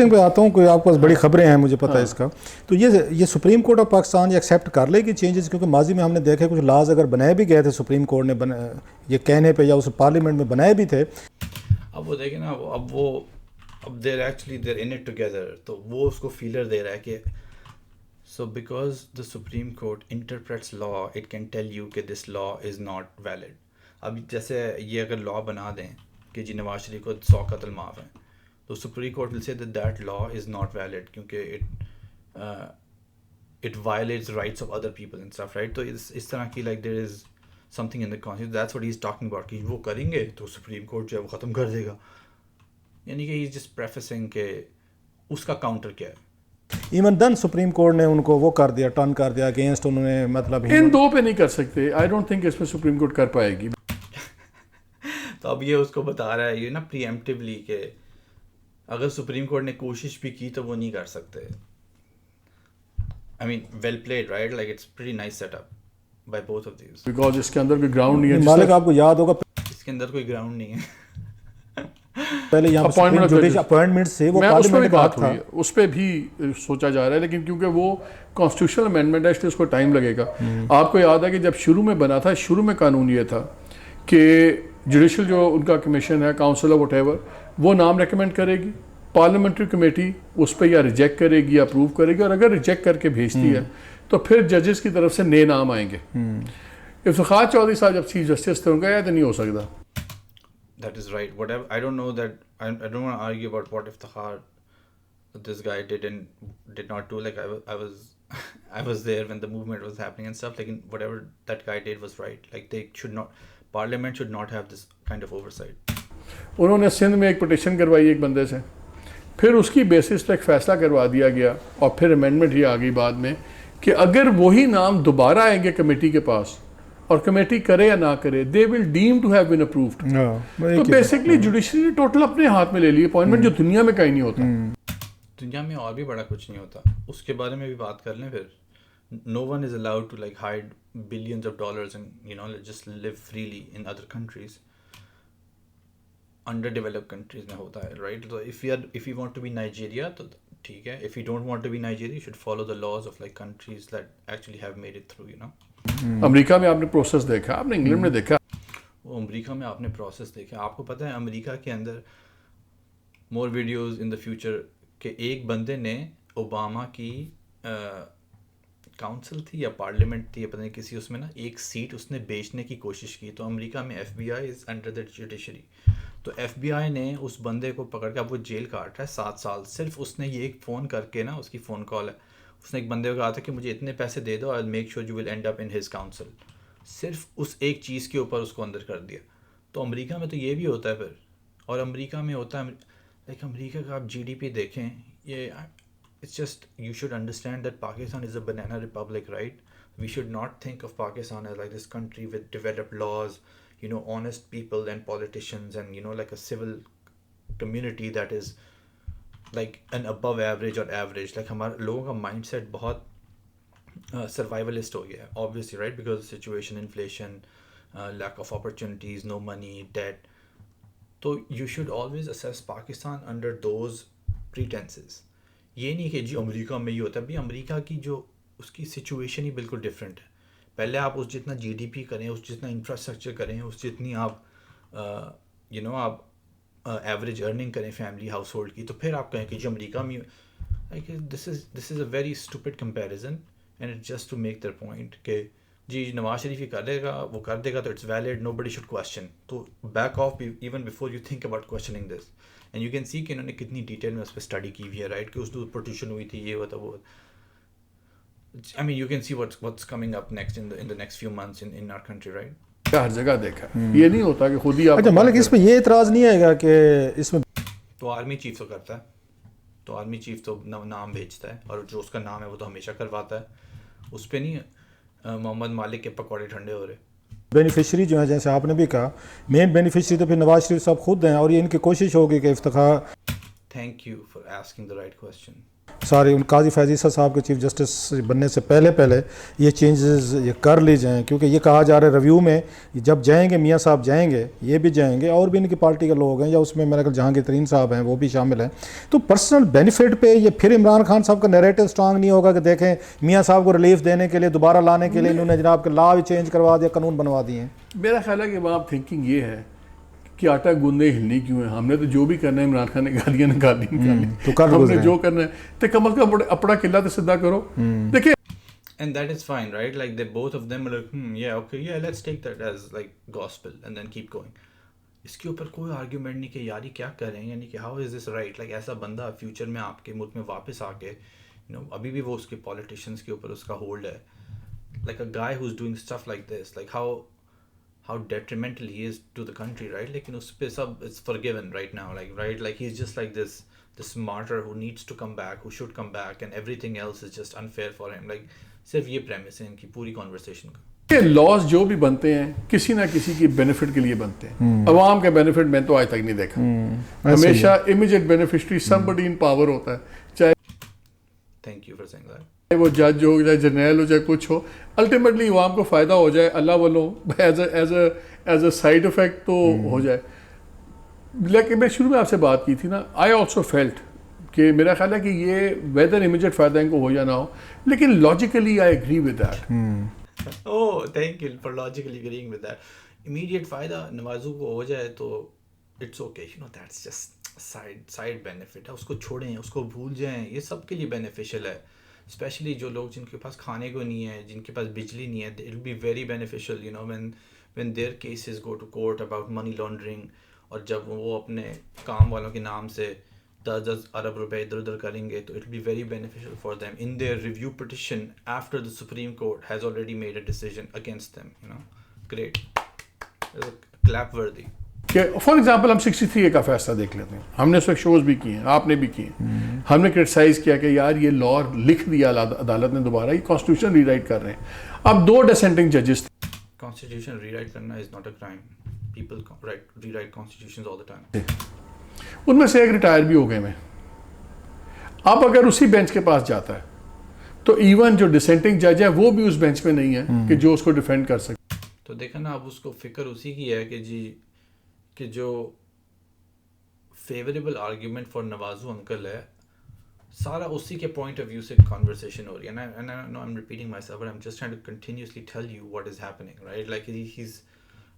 پہ آتا ہوں, کوئی آپ کے پاس بڑی خبریں ہیں مجھے پتہ ہے اس کا. تو یہ سپریم کورٹ آف پاکستان یہ ایکسیپٹ کر لے گی چینجز, کیونکہ ماضی میں ہم نے دیکھے کچھ لاز اگر بنائے بھی گئے تھے سپریم کورٹ نے یہ کہنے پہ, یا اس پارلیمنٹ میں بنائے بھی تھے. اب وہ دیکھیں نا, اب they're in it together, تو وہ اس کو فیلر دے رہا ہے کہ so because the Supreme Court interprets law, it can tell you کہ this law is not valid. اب جیسے یہ اگر لاء بنا دیں کہ جی نواز شریف کو 100 قتل معاف ہیں, تو supreme court will say that law is not valid کیونکہ it violates rights of other people and stuff, right? تو اس طرح کی like there is something in the constitution, that's what he's talking about کہ وہ کریں گے تو سپریم کورٹ جو ہے وہ ختم کر دے گا. یعنی کہ he's just prefacing کہ اس کا کاؤنٹر کیا ہے. ایون دن سپریم کورٹ نے ان کو وہ کر دیا, ٹرن کر دیا اگینسٹ, انہوں نے مطلب ان دو پہ نہیں کر سکتے. آئی ڈونٹ تھنک اس پہ سپریم کورٹ کر پائے گی. تو اب یہ اس کو بتا رہا ہے یہ نا پری ایمپٹیولی کہ اگر سپریم کورٹ نے کوشش بھی کی تو وہ نہیں کر سکتے. I mean well played, right? Like it's pretty nice setup by both of these. Because اس کے اندر کوئی گراؤنڈ نہیں ہے. مالک آپ کو یاد ہوگا اس کے اندر کوئی گراؤنڈ نہیں ہے. پہلے یہاں اپوائنٹمنٹ سے وہ پارلیمنٹ بات ہوئی ہے, اس پہ بھی سوچا جا رہا ہے, لیکن کیونکہ وہ کانسٹیٹیوشنل امینڈمنٹ ہے اس لیے اس کو ٹائم لگے گا. آپ کو یاد ہے کہ جب شروع میں بنا تھا, شروع میں قانون یہ تھا کہ جوڈیشل جو ان کا کمیشن ہے, کاؤنسل اور وٹ ایور, وہ نام ریکمینڈ کرے گی, پارلیمنٹری کمیٹی اس پہ یا ریجیکٹ کرے گی یا اپروو کرے گی, اور اگر ریجیکٹ کر کے بھیجتی ہے تو پھر ججز کی طرف سے نئے نام آئیں گے. افتخار چودھری صاحب جب چیف جسٹس تھے ان کا تو نہیں ہو سکتا. That is right. Whatever, I don't know that. I don't want to argue about what Iftikhar this guy did and did not do. Like I was there when the movement was happening and stuff. Like whatever that guy did was right. Like they should not, Parliament should not have this kind of oversight. انہوں نے سندھ میں ایک petition کروائی ایک بندے سے, پھر اس کی بیسس پہ ایک فیصلہ کروا دیا گیا, اور پھر امینڈمنٹ یہ آ گئی بعد میں کہ اگر وہی نام دوبارہ آئیں گے کمیٹی کے پاس اور کمیٹی کرے یا نہ کرے, they will deem to have been approved. تو بیسکلی جوڈیشری نے ٹوٹل اپنے ہاتھ میں لے لی اپوائنٹمنٹ, جو دنیا میں کہیں نہیں ہوتا. دنیا میں اور بھی بڑا کچھ نہیں ہوتا, اس کے بارے میں بھی بات کر لیں پھر. No one is allowed to like hide billions of dollars and you know just live freely in other countries. Underdeveloped countries میں ہوتا ہے, right? So if you want to be Nigeria تو ٹھیک ہے, if you don't want to be Nigeria you should follow the laws of like countries that actually have made it through, you know. امریکہ میں آپ نے process دیکھا, آپ نے England میں دیکھا. وہ امریکہ میں آپ نے پروسیس دیکھا. آپ کو پتہ ہے امریکہ کے اندر مور ویڈیوز ان دا فیوچر کہ ایک بندے نے اوباما کی کاؤنسل تھی یا پارلیمنٹ تھی پتہ نہیں کسی اس میں نا ایک سیٹ اس نے بیچنے کی کوشش کی. تو امریکہ میں F B I is under the judiciary. تو ایف بی آئی نے اس بندے کو پکڑ کے اب وہ جیل کاٹ رہا ہے 7 سال. صرف اس نے یہ ایک فون کر کے نا, اس کی فون کال ہے, اس نے ایک بندے کو کہا تھا کہ مجھے اتنے پیسے دے دو, I make sure you will end up in his council. صرف اس ایک چیز کے اوپر اس کو اندر کر دیا. تو امریکہ میں تو یہ بھی ہوتا ہے پھر. اور امریکہ میں ہوتا ہے لائک امریکہ کا آپ جی ڈی پی دیکھیں, یہ it's just you should understand that Pakistan is a banana republic, right? We should not think of Pakistan as like this country with developed laws, you know, honest people and politicians and, you know, like a civil community that is like an above average or average. Like ہمارے لوگوں کا mind set بہت survivalist ہو گیا ہے, obviously, right? Because of the situation, inflation, lack of opportunities, no money, debt. So you should always assess Pakistan under those pretenses. یہ نہیں کہ جی امریکہ میں یہ ہوتا ہے. بھی امریکہ کی جو اس کی سچویشن ہی بالکل ڈفرینٹ ہے. پہلے آپ اس جتنا جی ڈی پی کریں, اس جتنا انفراسٹرکچر کریں, اس جتنی آپ یو نو آپ ایوریج ارننگ کریں فیملی ہاؤس ہولڈ کی, تو پھر آپ کہیں کہ جی امریکہ میں this is a very stupid comparison and it just to make their point کہ جی نواز شریف یہ کر دے گا, وہ کر دے گا تو it's valid, nobody should question. تو back off even before you think about questioning this. And you can see کہ انہوں نے کتنی ڈیٹیل میں اس پہ اسٹڈی کی ہوئی ہے, رائٹ, کہ اس دور پروٹیوشن ہوئی تھی, یہ ہوتا وہ. I mean you can see what's coming up next in the next few months in our country, right? ہر جگہ دیکھا ہے, یہ نہیں ہوتا کہ خود ہی آپ. اچھا مالک, اس پہ یہ اعتراض نہیں آئے گا کہ اس میں تو آرمی چیف تو کرتا ہے, تو آرمی چیف تو نام بھیجتا ہے, اور جو اس کا نام ہے وہ تو ہمیشہ کرواتا ہے. اس پہ نہیں محمد مالک کے پکوڑے ٹھنڈے ہو رہے. بینیفیشری جو ہیں, جیسے آپ نے بھی کہا, مین بینیفیشری تو پھر نواز شریف صاحب خود ہیں, اور یہ ان کی کوشش ہوگی کہ Iftikhar. Thank you for asking the right question. سارے قاضی فیض عیسیٰ صاحب کے چیف جسٹس بننے سے پہلے یہ چینجز یہ کر لی جائیں, کیونکہ یہ کہا جا رہا ہے ریویو میں جب جائیں گے میاں صاحب جائیں گے, یہ بھی جائیں گے, اور بھی ان کی پارٹی کے لوگ ہیں, یا اس میں میرا خیال جہانگیر ترین صاحب ہیں وہ بھی شامل ہیں. تو پرسنل بینیفٹ پہ یہ پھر عمران خان صاحب کا نیریٹو اسٹرانگ نہیں ہوگا کہ دیکھیں میاں صاحب کو ریلیف دینے کے لیے دوبارہ لانے کے لیے انہوں نے جناب کے لا بھی چینج کروا دیا, قانون بنوا دیے ہیں. میرا خیال ہے کہ وہاں تھنکنگ یہ ہے کہ آٹا گوندے ہلنی کیوں ہے, ہم نے تو جو بھی کرنا ہے, عمران خان نے گالیاں نکالی, ہم نے جو کرنا ہے تو کم از کم اپنا قلعہ تو سدھا کرو. دیکھیں and that is fine, right? Like they both of them are like yeah, okay, yeah, let's take that as like gospel and then keep going. اس کے اوپر کوئی آرگیومنٹ نہیں کہ یاری کیا کریں, یعنی کہ how is this right. Like ایسا بندہ فیوچر میں آپ کے ملک میں واپس آ کے یو نو, ابھی بھی وہ اس کے پالیٹیشینس کے اوپر اس کا ہولڈ ہے. Like a guy who is doing stuff like this, like how detrimental he is to the country, right? لیکن اس پہ سب it's forgiven right now, like right, like he's just like this martyr who needs to come back, who should come back, and everything else is just unfair for him. Like صرف یہ premise ہے ان کی پوری conversation کا. یہ laws جو بھی بنتے ہیں کسی نہ کسی کی بینیفٹ کے لیے بنتے ہیں. عوام کا بینیفٹ میں تو آج تک نہیں دیکھا. ہمیشہ immediate beneficiary somebody in power ہوتا ہے, چاہے Thank you for saying that. وہ جج ہو, چاہے جرنیل ہو, چاہے کچھ ہو, الٹیمیٹلی عوام کو فائدہ ہو جائے اللہ والوں ایز اے سائڈ افیکٹ تو ہو جائے. لیکن میں شروع میں آپ سے بات کی تھی نا, آئی آلسو فیلٹ کہ میرا خیال ہے کہ یہ ویدر امیجیٹ فائدہ ان کو ہو یا نہ ہو, لیکن logically I agree with that. Oh, thank you for logically agreeing with that. Immediate فائدہ نوازو کو ہو جائے تو it's okay, you know, that's just side benefit ہے. اس کو چھوڑیں, اس کو بھول جائیں, یہ سب کے لیے beneficial ہے. اسپیشلی جو لوگ جن کے پاس کھانے کو نہیں ہے, جن کے پاس بجلی نہیں ہے, it will be very beneficial, you know, when their cases go to court about money laundering, اور جب وہ اپنے کام والوں کے نام سے 10 ارب روپے ادھر ادھر کریں گے تو it will be very beneficial for them in their review petition after the Supreme Court has already made a decision against them, you know. Great. Clap worthy. کہ فار ایگزامپل ہم 63A کا فیصلہ دیکھ لیتے ہیں, ہم نے اس وقت شوز بھی کیے ہیں, آپ نے بھی کیے ہیں, ہم نے کرٹیسائز کیا کہ یار یہ لا لکھ دیا عدالت نے دوبارہ, یہ کانسٹیٹیوشن ری رائٹ کر رہے ہیں. اب 2 ڈسینٹنگ ججز تھے. Constitution rewrite کرنا is not a crime. People rewrite constitutions all the time. ان میں سے ایک ریٹائر بھی ہو گئے میں. اب اگر اسی بینچ کے پاس جاتا ہے تو ایون جو ڈسینٹنگ جج ہے وہ بھی اس بینچ میں نہیں ہے کہ جو اس کو ڈیفینڈ کر سکے. تو دیکھا نا, اب اس کو فکر اسی کی ہے کہ جی کہ جو فیوریبل آرگیومنٹ فار نوازو انکل ہے سارا اسی کے پوائنٹ آف ویو سے conversation ہو رہی ہے. And I know I'm repeating myself, but I'm just trying to continuously tell you what is happening, right? Like he's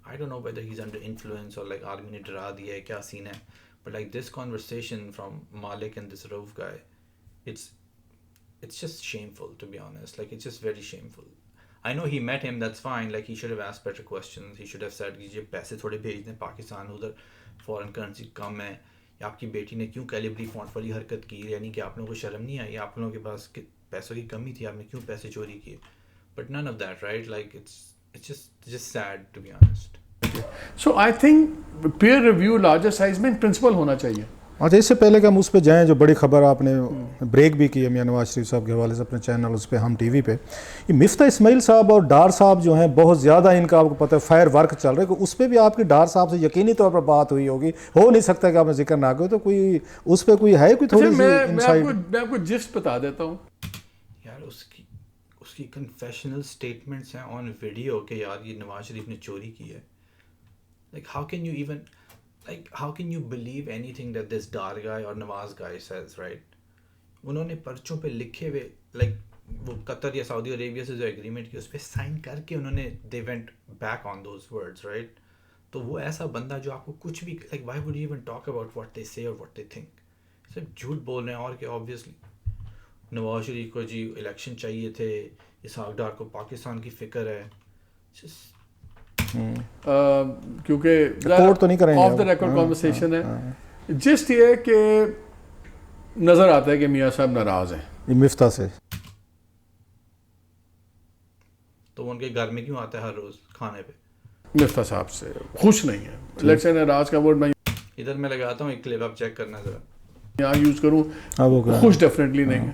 I don't know whether he's under influence or like army نے ڈرا دیا ہے, کیا سین ہے, but like this conversation from Malick and this Rauf guy, it's just shameful, to be honest. Like, it's just very shameful. I know he met him, that's fine. Like, he should have asked better questions. He should have said کہ یہ پیسے تھوڑے بھیج دیں پاکستان, ادھر foreign currency کم ہے, یا آپ کی بیٹی نے کیوں کیلیبری فونٹ والی حرکت کی, یعنی کہ آپ لوگوں کو شرم نہیں آئی, آپ لوگوں کے پاس پیسوں کی کمی تھی, آپ نے کیوں پیسے چوری کیے. But none of that, right? Like, it's just sad, to be honest. So I think peer review larger size میں پرنسپل ہونا چاہیے. اچھا, اس سے پہلے کہ ہم اس پہ جائیں, جو بڑی خبر آپ نے بریک بھی کی ہے میاں نواز شریف صاحب کے حوالے سے اپنے چینل اس پہ ہم ٹی وی پہ, یہ مفتاح اسماعیل صاحب اور ڈار صاحب جو ہیں بہت زیادہ ان کا آپ کو پتہ ہے فائر ورک چل رہا ہے, کہ اس پہ بھی آپ کی ڈار صاحب سے یقینی طور پر بات ہوئی ہوگی, ہو نہیں سکتا کہ آپ نے ذکر نہ کرو, تو کوئی اس پہ کوئی ہے کوئی تھوڑی سی انسائٹ؟ میں آپ کو جسٹ بتا دیتا ہوں یار, اس کی کنفیشنل سٹیٹمنٹس ہیں آن ویڈیو کہ یار یہ نواز شریف نے چوری کی ہے. Like, how can you believe anything that this Dar guy or Nawaz guy says, right? انہوں نے پرچوں پہ لکھے ہوئے, like, وہ قطر یا سعودی عربیہ سے جو ایگریمنٹ کی اس پہ سائن کر کے انہوں نے they went back on those words, right? تو وہ ایسا بندہ جو آپ کو کچھ بھی, like, why would you even talk about what they say or what they think? صرف جھوٹ بول رہے ہیں. اور کہ obviously نواز شریف کو جی الیکشن چاہیے تھے, اسحاق ڈار کو پاکستان کی فکر ہے. کیونکہ آف دا ریکارڈ کانورسیشن ہے, جسٹ یہ ہے کہ نظر آتا ہے کہ میاں صاحب ناراض ہیں مفتاح سے. تو ان کے گھر میں کیوں آتا ہے ہر روز کھانے پہ؟ مفتاح صاحب سے خوش نہیں ہے. لیٹس سے ناراض کا ورڈ میں ادھر میں لگاتا ہوں, ایک کلپ آپ چیک کرنا ذرا, یہاں یوز کروں, خوش ڈیفینیٹلی نہیں ہے.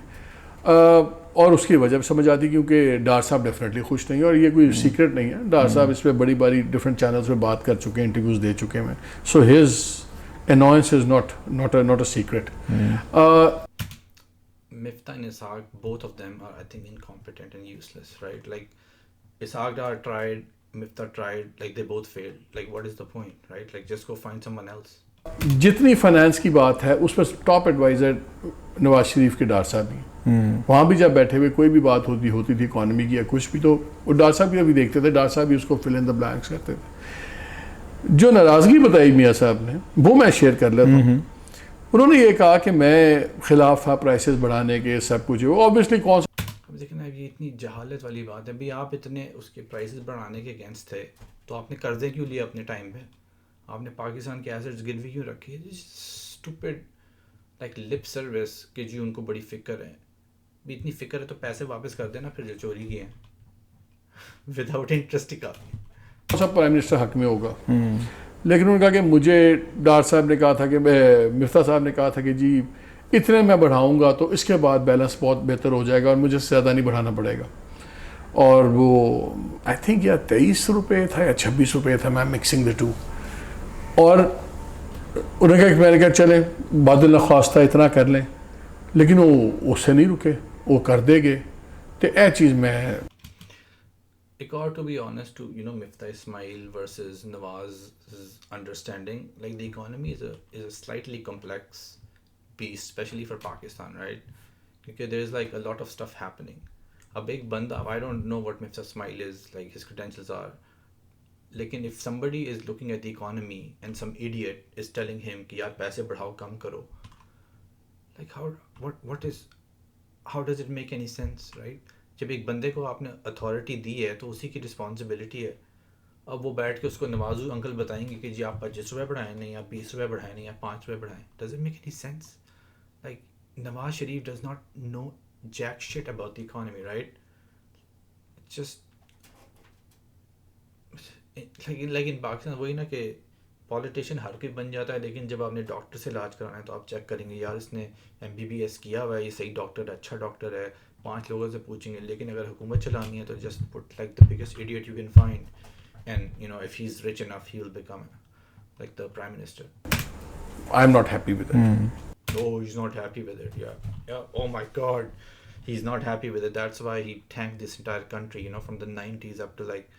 اور اس کی وجہ بھی سمجھ آتی کیونکہ ڈار صاحب ڈیفینیٹلی خوش نہیں ہے, اور یہ کوئی سیکرٹ نہیں ہے. ڈار صاحب اس پہ بڑی باری ڈفرینٹ چینلز پہ بات کر چکے ہیں, انٹرویوز دے چکے ہیں. So his annoyance is not a secret. Miftah and Ishaq, both of them are, I think, incompetent and useless, right? Like, Ishaq Dar tried, Miftah tried, like, they both failed. Like, what is the point, right? Like, just go find someone else. جتنی finance کی بات ہے اس پر top advisor Nawaz Sharif کے ڈار صاحب ہی, وہاں بھی جب بیٹھے ہوئے کوئی بھی بات ہوتی تھی اکانومی کی یا کچھ بھی, تو وہ ڈار صاحب بھی ابھی دیکھتے تھے, ڈار صاحب بھی اس کو فل ان دا بلینکس کرتے تھے. جو ناراضگی بتائی میاں صاحب نے وہ میں شیئر کر لیتا ہوں. انہوں نے یہ کہا کہ میں خلاف تھا پرائسز بڑھانے کے, سب کچھ. وہ اوبیسلی کون سا, اب دیکھیں نا, یہ اتنی جہالت والی بات ہے. بھئی آپ اتنے اس کے پرائسز بڑھانے کے اگینسٹ تھے, تو آپ نے قرضے کیوں لیے اپنے ٹائم پہ؟ آپ نے پاکستان کے ایسٹس گروی کیوں رکھی؟ اسٹوپڈ لائک لپ سروس کہ جی ان کو بڑی فکر ہے. بھی اتنی فکر ہے تو پیسے واپس کر دینا پھر جو چوری کیے ہیں وداؤٹ انٹرسٹ کا. سب پرائم منسٹر حق میں ہوگا, لیکن انہوں نے کہا کہ مجھے ڈار صاحب نے کہا تھا کہ مفتاح صاحب نے کہا تھا کہ جی اتنے میں بڑھاؤں گا تو اس کے بعد بیلنس بہت بہتر ہو جائے گا اور مجھے زیادہ نہیں بڑھانا پڑے گا. اور وہ آئی تھنک یا 23 روپے تھا یا 26 روپے تھا, میں مکسنگ دا ٹو. اور انہوں نے کہا کہ میں نے کہا چلیں بادل نخواستہ اتنا کر لیں, لیکن وہ اس سے نہیں رکے, وہ کر دے گے. تو اے چیز میں ایک اور, to be honest, to, you know, Miftah Ismail versus Nawaz's understanding, like, the economy is a slightly complex beast, especially for Pakistan, right? Because there is like a lot of stuff happening. A big banda, I don't know what Miftah Ismail is, like his credentials are. Lekin if somebody is looking at the economy and some idiot is telling him ki yaar paise badhao, kam karo, like how does it make any sense, right? جب ایک بندے کو آپ نے authority دی ہے تو اسی کی رسپانسبلٹی ہے. اب وہ بیٹھ کے اس کو نوازو انکل بتائیں گے کہ جی آپ 25 روپے بڑھائیں, نہیں آپ 20 روپے بڑھائیں, نہیں آپ 5 روپے بڑھائیں. Does it make any sense? Like Nawaz Sharif does not know jack shit about the economy, right? Just like in Pakistan وہی نا کہ پالیٹیشین ہر کوئی بن جاتا ہے, لیکن جب آپ نے ڈاکٹر سے علاج کرانا ہے تو آپ چیک کریں گے یار اس نے MBBS کیا ہوا ہے, یہ صحیح ڈاکٹر ہے, اچھا ڈاکٹر ہے, 5 لوگوں سے پوچھیں گے. لیکن اگر حکومت چلانی ہے تو just put like the biggest idiot you can find, and you know if he's rich enough he will become like the prime minister. I'm not happy with it. Oh, he's not happy with it. Yeah. Oh my God, he's not happy with it. That's why he tanked this entire country, you know, from the 90s up to like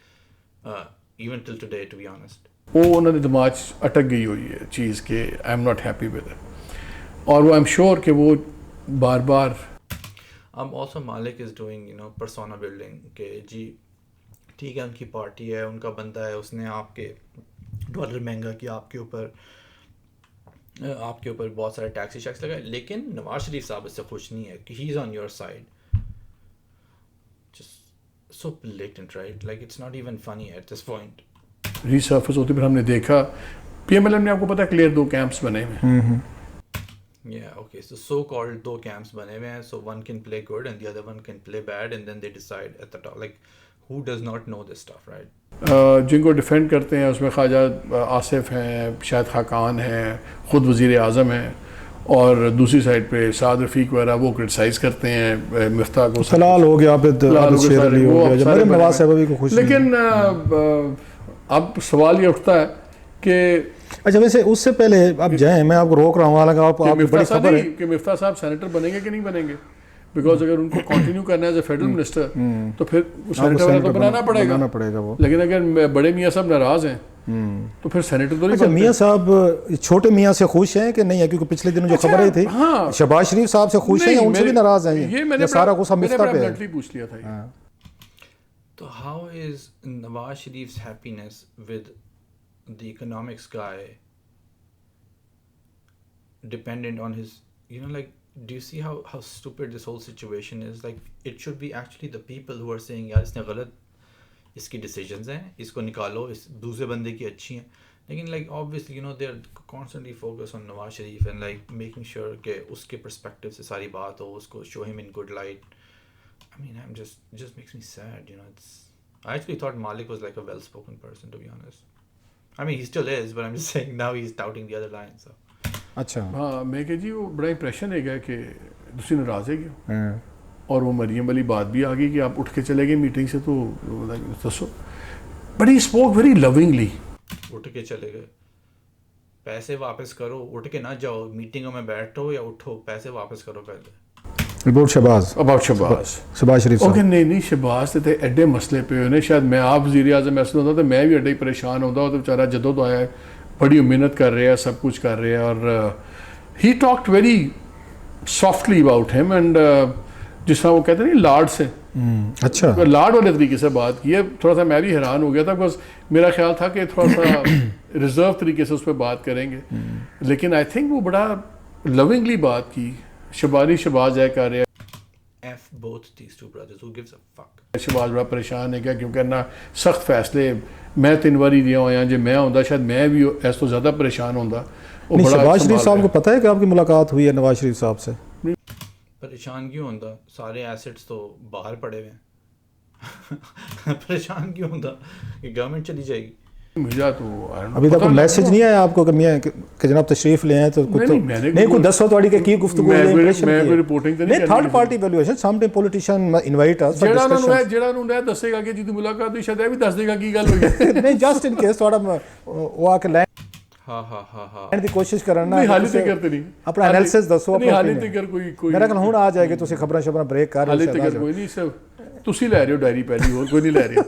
even till today, to be honest. وہ انہوں نے دماغ اٹک گئی ہوئی ہے چیز کہ I am not happy with it, اور وہ آئی ایم شیور کہ وہ بار بار. Also Malick is doing, you know, persona building کہ جی ٹھیک ہے ان کی پارٹی ہے, ان کا بندہ ہے, اس نے آپ کے ڈالر مہنگا کیا, آپ کے اوپر بہت سارے ٹیکسی شیکس لگائے, لیکن نواز شریف صاحب اس سے خوش نہیں ہے کہ he is on your side. so blatant, right? Like it's not even funny at this point. ریسرفس ہوتی پھر ہم نے دیکھا پی ایم ایل ایم نے آپ کو پتا کلیئر 2 کیمپس بنے ہوئے ہیں. Yeah, okay. So called دو camps بنے ہوئے ہیں. So one can play good and the other one can play bad, and then they decide at the top. Like who does not know this stuff, right? جن کو defend کرتے ہیں اس میں خواجہ آصف ہیں, شاہد خاقان ہیں, خود وزیر اعظم ہیں, اور دوسری سائڈ پہ سعد رفیق وغیرہ وہ کرٹیسائز کرتے ہیں مفتاح کو. فلال ہو گیا, نواز صاحب بھی کو خوش. لیکن اب سوال یہ اٹھتا ہے کہ اچھا ویسے اس سے پہلے آپ جائیں, میں آپ کو روک رہا ہوں, حالانکہ آپ بڑی خبر ہے کہ مفتاح صاحب سینیٹر بنیں گے کہ نہیں بنیں گے, بیکاز اگر ان کو کنٹینیو کرنا ہے ایز اے فیڈرل منسٹر تو پھر سینیٹر والا تو بنانا پڑے گا وہ. لیکن اگر بڑے میاں صاحب ناراض ہیں تو پھر سینیٹر تو نہیں بنتے. میاں صاحب چھوٹے میاں سے خوش ہیں کہ نہیں ہے, کیونکہ پچھلے دنوں جو خبریں تھی شہباز شریف صاحب سے خوش ہیں یا ان سے بھی ناراض ہیں؟ یہ میں نے سارا غصہ مفتاح پہ ہے. پوچھ لیا تھا. تو how is Nawaz Sharif's happiness with the economics guy dependent on his, you know, like, do you see how stupid this whole situation is? Like, it should be actually the people who are saying yaar isne galat, iski decisions hain, isko nikalo, is dusre bande ki achhi hain. Lekin like obviously, you know, they're constantly focused on Nawaz Sharif and like making sure ke uske perspective se sari baat ho, usko show him in good light. I mean, it just makes me sad, you know. I actually thought Malick was like a well-spoken person, to be honest. I mean, he still is, but I'm just saying now he's touting the other line, so. اچھا ہاں میں کہ جی وہ بڑا impression ہے گیا کہ دوسری ناراض ہے گیا, اور وہ مریم والی بات بھی آ گئی کہ آپ اٹھ کے چلے گئے میٹنگ سے, تو دسو بٹ ہی اسپوک ویری لونگلی. اٹھ کے چلے گئے, پیسے واپس کرو, اٹھ کے نہ جاؤ, میٹنگوں میں بیٹھو یا اٹھو, پیسے واپس کرو پہلے. اباؤٹ شہباز شریف اوکے نہیں شہباز تھے ایڈے مسئلے پہ انہیں, شاید میں آپ وزیر اعظم ایسا ہوتا تو میں بھی ایڈے پریشان ہوتا, تو بیچارہ جدو تو آیا ہے, بڑی محنت کر رہے ہیں, سب کچھ کر رہے ہیں, اور he talked very softly about ہم, اینڈ جس طرح وہ کہتے ہیں لاڈ سے, اچھا لاڈ والے طریقے سے بات کی ہے. تھوڑا سا میں بھی حیران ہو گیا تھا, بکاز میرا خیال تھا کہ تھوڑا سا ریزرو طریقے سے اس پہ بات کریں گے, لیکن آئی تھنک وہ بڑا لونگلی بات کی. شہباز ہے کر رہے ہیں F both these two brothers, who gives a fuck. Shahbaz بڑا پریشان ہے کیا, کیونکہ نہ سخت فیصلے میں 3 بار دیا ہوا, جی میں ہوتا شاید میں بھی ایس تو زیادہ پریشان ہوتا. شہباز شریف صاحب کو پتہ ہے کہ آپ کی ملاقات ہوئی ہے نواز شریف صاحب سے؟ پریشان کیوں ہوتا, سارے ایسٹس تو باہر پڑے ہوئے ہیں. پریشان کیوں ہوتا کہ گورنمنٹ چلی جائے گی. مجھے تو ابھی تک کوئی میسج نہیں آیا آپ کو کہ جناب تشریف لے آئے, تو نہیں کوئی دسو تھوڑی کہ کی گفتگو ہے, امپریشن میں رپورٹنگ تے نہیں, third party valuation some time politician invite اس جڑا نوں دسے گا کہ جی تو ملاقات ہوئی, شاید بھی دس دے گا کی گل ہوئی. نہیں جسٹ ان کیس تھوڑا وہ آ کے ہاں دی کوشش کرنا حالی تے کرتے نہیں اپنا انالیسس دسو, نہیں حالی تے کر کوئی میرا کل ہن آ جائے کہ تسی خبراں بریک کر حالی تے کر کوئی نہیں, صرف تسی لے رہے ہو ڈائری پہلی, اور کوئی نہیں لے رہا.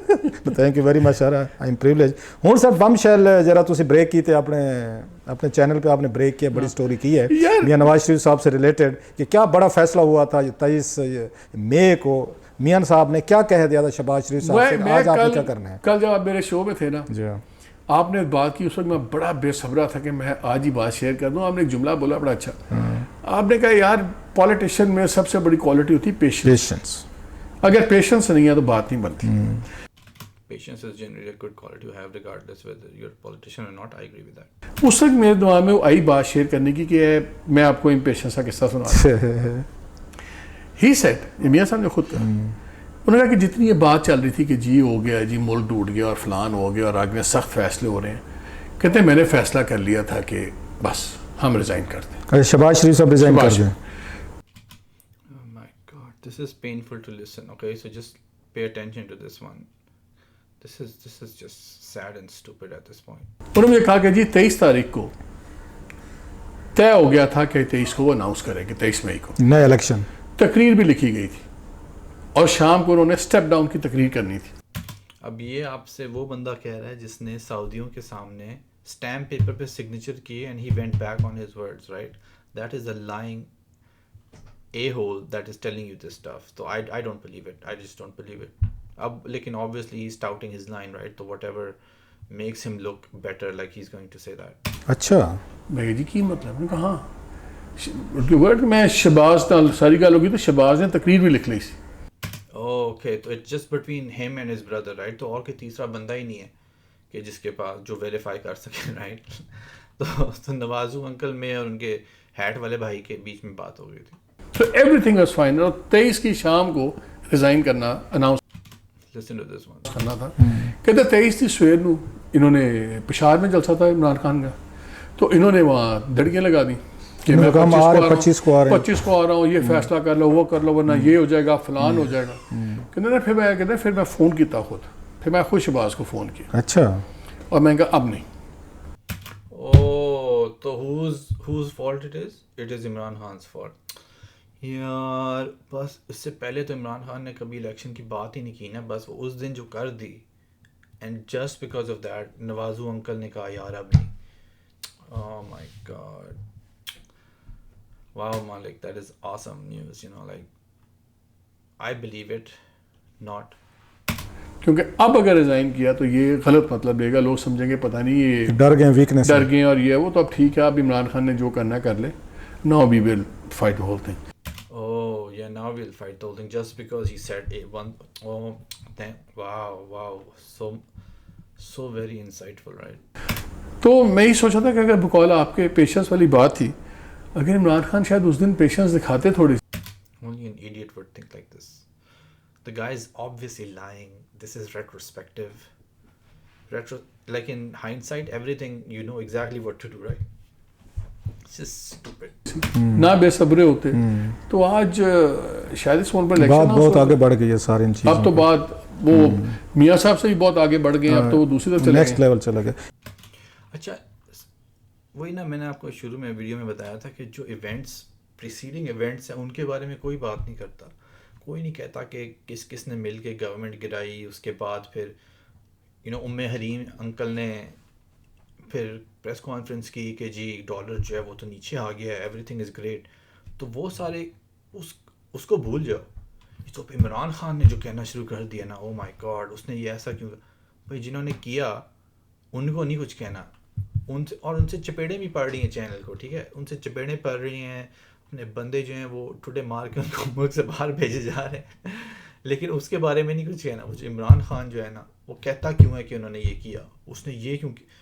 Thank you very much sir, I am privilege. ہوں سر بم شیل ذرا تسی بریک کیتے اپنے چینل پہ آپ نے بریک کیا, بڑی سٹوری کی ہے میاں نواز شریف صاحب سے ریلیٹڈ, کہ کیا بڑا فیصلہ ہوا تھا 23 مئی کو, میاں صاحب نے کیا کہہ دیا تھا شہباز شریف صاحب سے, آج آپ نے کیا کرنا ہے؟ کل جب آپ میرے شو میں تھے نا, جی آپ نے بات کی, اس وقت میں بڑا بے صبرا تھا کہ میں آج ہی بات شیئر کر دوں. آپ نے ایک جملہ بولا بڑا اچھا, آپ نے کہا یار پولیٹیشین میں سب سے بڑی کوالٹی ہوتی ہے پیشنس. اگر پیشنس نہیں ہے تو بات نہیں بنتی. Patience is generally a good quality to have regardless whether you're a politician or not. I agree with that. اس وقت میرے دماغ میں آئی بات شیئر کرنے کی کہ میں آپ کو امپیشنس کا قصہ سنا رہا ہوں. ہی سیٹ, میاں صاحب نے خود کہا, انہوں نے کہا کہ جتنی یہ بات چل رہی تھی کہ جی ہو گیا, جی ملک ٹوٹ گیا اور فلان ہو گیا اور آگے سخت فیصلے ہو رہے ہیں, کہتے ہیں میں نے فیصلہ کر لیا تھا کہ بس ہم ریزائن کرتے ہیں. شہباز شریف صاحب ریزائن کر دیں. Oh my God, this is painful to listen. Okay, so just pay attention to this one. This is just sad and stupid at this point. انہوں نے کہا کہ جی 23 تاریخ کو طے ہو گیا تھا کہ 23 کو وہ اناؤنس کرے گی, 23 مئی کو نئے الیکشن. تقریر بھی لکھی گئی تھی اور شام کو انہوں نے اسٹیپ ڈاؤن کی تقریر کرنی تھی. اب یہ آپ سے وہ بندہ کہہ رہا ہے جس نے سعودیوں کے سامنے اسٹیمپ پیپر پہ سگنیچر کیے and he went back on his words, right? That is a lying a-hole that is telling you this stuff. So I don't believe it. I just don't believe it. اب لیکن obviously he's touting his line, right? So whatever makes him look better, like he's going to say that. اچھا میں جی کی مطلب نے کہا word میں شہباز ساری گل ہوگی تو شہباز نے تقریر بھی لکھ لی سی. اوکے تو it's just between him and his brother right, تو اور کوئی تیسرا بندہ ہی نہیں ہے کہ جس کے پاس جو ویریفائی کر سکے رائٹ. تو نوازو انکل میں اور ان کے ہیٹ والے بھائی کے بیچ میں بات ہو گئی تھی. تو ایوری تھنگ واز فائن. اور 23 کی شام کو ریزائن کرنا announce listen to this one. کرنا تھا. کہتے 23 تھی سویر نو انہوں نے پشاور میں جلسہ تھا عمران خان کا, تو انہوں نے وہاں دھڑکیاں لگا دی کہ میں 25 کو آ رہا ہوں, یہ فیصلہ کر لو, وہ کر لو, ورنہ یہ ہو جائے گا, فلان ہو جائے گا. پھر میں فون کیتا خود, پھر میں خوش شباز کو فون کیا. اچھا. اور میں کہا اب نہیں. اوہ تو whose fault it is? It is Imran خان's fault. یار بس اس سے پہلے تو عمران خان نے کبھی الیکشن کی بات ہی نہیں کی نا, بس وہ اس دن جو کر دی, and just because of that نوازو انکل نے کہا یار اب نہیں. Oh my God. Wow, Malick, that is awesome news, you know, like, I believe it, not. کیونکہ اب اگر ریزائن کیا تو یہ غلط مطلب دے گا, لوگ سمجھیں گے پتہ نہیں یہ ڈر گئے, ویکنس ڈر گئے اور یہ وہ. تو اب ٹھیک ہے, اب عمران خان نے جو کرنا کر لے. Now we will fight the whole thing. Oh, yeah, now we'll fight the whole thing just because he said one. Oh, wow, so very insightful, right? تو میں ہی سوچا تھا کہ اگر بقول آپ کے پیشنس والی بات تھی, اگر عمران خان شاید اس دن پیشنس دکھاتے تھوڑی سی. Only an idiot would think like this. The guy is obviously lying. This is retrospective. Like in hindsight, everything, you know exactly what to do, right? It's just stupid. نہ بے صبرے ہوتے تو آج شاید اس فون پر بات بہت آگے بڑھ گئی ہے ساری ان چیزوں. اب تو بات وہ میاں صاحب سے بھی بہت آگے بڑھ گئے, اب تو وہ دوسری طرف چلے گئے, نیکسٹ لیول چلے گئے. اچھا وہی نا, میں نے آپ کو شروع میں ویڈیو میں بتایا تھا کہ جو ایونٹس پریسیڈنگ ایونٹس ہیں ان کے بارے میں کوئی بات نہیں کرتا. کوئی نہیں کہتا کہ کس نے مل کے گورنمنٹ گرائی, اس کے بعد پھر حریم انکل نے پھر پریس کانفرنس کی کہ جی ڈالر جو ہے وہ تو نیچے آ گیا ہے, ایوری تھنگ از گریٹ. تو وہ سارے اس کو بھول جاؤ. تو عمران خان نے جو کہنا شروع کر دیا نا, او مائی گاڈ اس نے یہ ایسا کیوں, بھائی جنہوں نے کیا ان کو نہیں کچھ کہنا, ان سے چپیڑیں بھی پڑ رہی ہیں چینل کو, ٹھیک ہے, ان سے چپیڑیں پڑ رہی ہیں, اپنے بندے جو ہیں وہ ٹوٹے مار کے ان کو ملک سے باہر بھیجے جا رہے ہیں, لیکن اس کے بارے میں نہیں کچھ کہنا. وہ عمران خان جو ہے نا وہ کہتا کیوں ہے کہ انہوں نے یہ کیا, اس نے یہ کیوں کیا.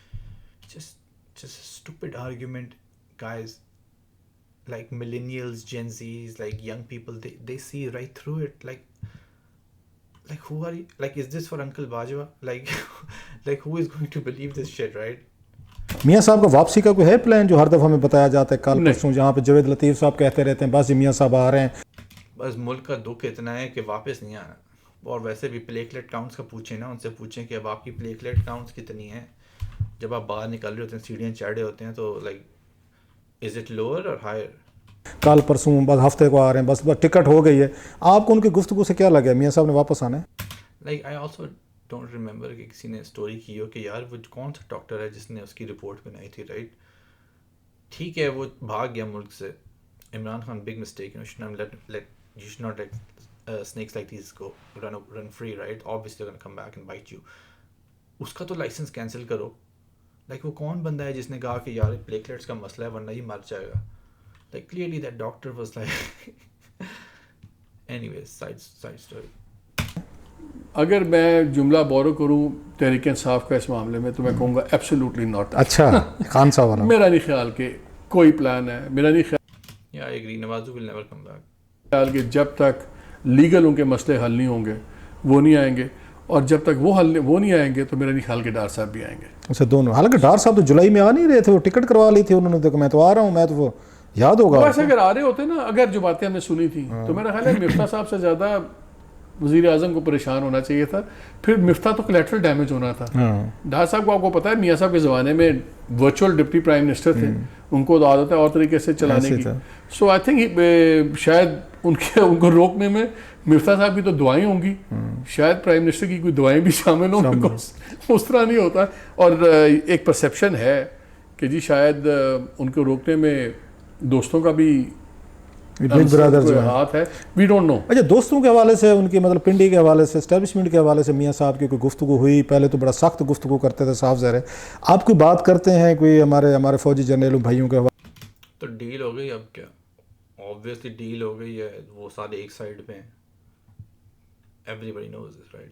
just a stupid argument, guys. Like millennials, Gen Zs, like young people, they see right through it. Like who are you? Like, is this for Uncle Bajwa? Like who is going to believe this shit, right? میاں صاحب کا واپسی کا کوئی ہے plan جو ہر دفعہ ہمیں بتایا جاتا ہے کل پرسوں, جہاں پہ جاوید لطیف صاحب کہتے رہتے ہیں بس میاں صاحب آ رہے ہیں. بس ملک کا دکھ اتنا ہے کہ واپس نہیں آنا. اور ویسے بھی پلیٹلیٹ کاؤنٹس کا پوچھیں نا, ان سے پوچھیں کہ اب آپ کی پلیٹلیٹ کاؤنٹس کتنی ہیں جب آپ باہر نکل رہے ہوتے ہیں, سیڑھیاں چڑھ رہے ہوتے ہیں, تو لائک از اٹ لوور اور ہائر؟ کل پرسوں بس ہفتے کو آ رہے ہیں, بس ٹکٹ ہو گئی ہے. آپ کو ان کی گفتگو سے کیا لگا میاں صاحب نے واپس آنا ہے؟ Like I also don't remember کہ کسی نے اسٹوری کی ہو کہ یار وہ کون سا ڈاکٹر ہے جس نے اس کی رپورٹ بنائی تھی, رائٹ. ٹھیک ہے وہ بھاگ گیا ملک سے, Imran Khan big mistake, you should not let snakes like these go run free, right? Obviously they're going to come back and bite you. اس کا تو لائسنس کینسل کرو. لائک وہ کون بندہ ہے جس نے کہا کہ یار پلیٹلیٹس کا مسئلہ ہے ورنہ ہی مر جائے گا. Like clearly that doctor was like anyways side story. اگر میں جملہ بورو کروں تحریک انصاف کا اس معاملے میں تو میں کہوں گا ایبسلیوٹلی ناٹ. اچھا خان صاحب والا میرا نہیں خیال کہ کوئی پلان ہے, میرا نہیں خیال یا ایگری, نوازو ول نیور کم بیک. خیال کہ جب تک لیگل ان کے مسئلے حل نہیں ہوں گے وہ نہیں آئیں گے, اور جب تک وہ نہیں آئیں گے تو میرا نہیں خیال کہ ڈار صاحب بھی آئیں گے. اچھا دونوں, حالانکہ ڈار صاحب تو جولائی میں آ نہیں رہے تھے, وہ ٹکٹ کروا لی تھی انہوں نے, تو میں تو آ رہا ہوں, میں تو وہ یاد ہوگا. ویسے اگر آ رہے ہوتے نا, اگر جو باتیں ہم نے سنی تھیں تو میرا خیال ہے مفتاح صاحب سے زیادہ وزیر اعظم کو پریشان ہونا چاہیے تھا. پھر مفتاح تو کولیٹرل ڈیمیج ہونا تھا. ڈار صاحب کو آپ کو پتا ہے میاں صاحب کے زمانے میں ورچوئل ڈپٹی پرائم منسٹر تھے, ان کو عادت ہے اور طریقے سے چلانے کی. سو آئی تھنک شاید ان کو روکنے میں مفتاح صاحب کی تو دعائیں ہوں گی, شاید پرائم منسٹر کی کوئی دعائیں بھی شامل ہوں, اس طرح نہیں ہوتا. اور ایک پرسیپشن ہے کہ جی شاید ان کو روکنے میں دوستوں کا بھی بگ برادر ہاتھ ہے, وی ڈونٹ نو. اچھا دوستوں کے حوالے سے, ان کی مطلب پنڈی کے حوالے سے, اسٹیبلشمنٹ کے حوالے سے میاں صاحب کی کوئی گفتگو ہوئی؟ پہلے تو بڑا سخت گفتگو کرتے تھے, صاف ظاہر ہے. آپ کوئی بات کرتے ہیں کوئی ہمارے فوجی جرنیلوں بھائیوں کے حوالے؟ تو ڈیل ہو گئی, اب کیا, آبویسلی ڈیل ہو گئی ہے, وہ سارے ایک سائڈ پہ ہیں. everybody knows this, right?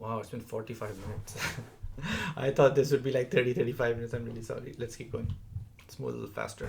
wow, it's been 45 minutes. I thought this would be like 30-35 minutes. I'm really sorry. Let's keep going. Let's move a little faster.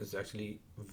is actually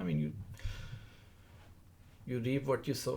I mean you reap what you sow,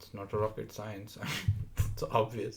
It's not a rocket science. It's obvious.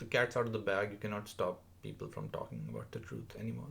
The cat's out of the bag. You cannot stop people from talking about the truth anymore.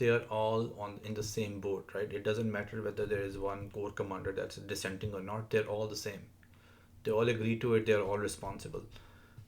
They are all in the same boat, right? It doesn't matter whether there is one corps commander that's dissenting or not. They're all the same. They all agree to it. They're all responsible.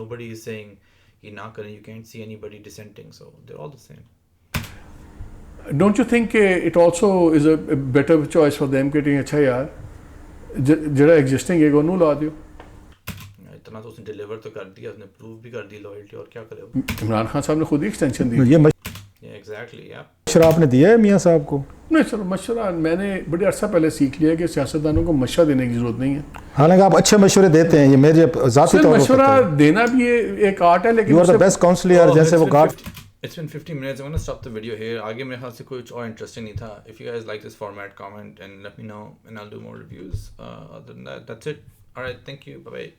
Nobody is saying یہ نہ کریں. You can't see anybody dissenting, so they're all the same. Don't you think it also is a better choice for them کہ اچھا یار جڑا existing ہے وہ نو لا دیو. اتنا تو اس نے ڈیلیور تو کر دیا, اس نے پروو بھی کر دی لائلٹی, اور کیا کرے. عمران خان صاحب نے خود ہی ایکسٹینشن دی. یہ ایگزیکٹلی مشورہ آپ نے دیا ہے میاں صاحب کو؟ نہیں سر, مشورہ میں نے بڑے عرصہ پہلے سیکھ لیا کہ سیاستدانوں کو مشورہ دینے کی ضرورت نہیں ہے. حالانکہ آپ اچھے مشورے دیتے ہیں, یہ میرے ذاتی طور پر مشورہ دینا بھی ایک آرٹ ہے, لیکن you are the best counsellor. جیسے وہ got It's been 50 minutes. I'm going to stop the video here. آگے میرے خیال سے کچھ اور interesting نہیں تھا. If you guys like this format, comment and let me know and I'll do more reviews. Other than that, that's it. All right, thank you. Bye-bye.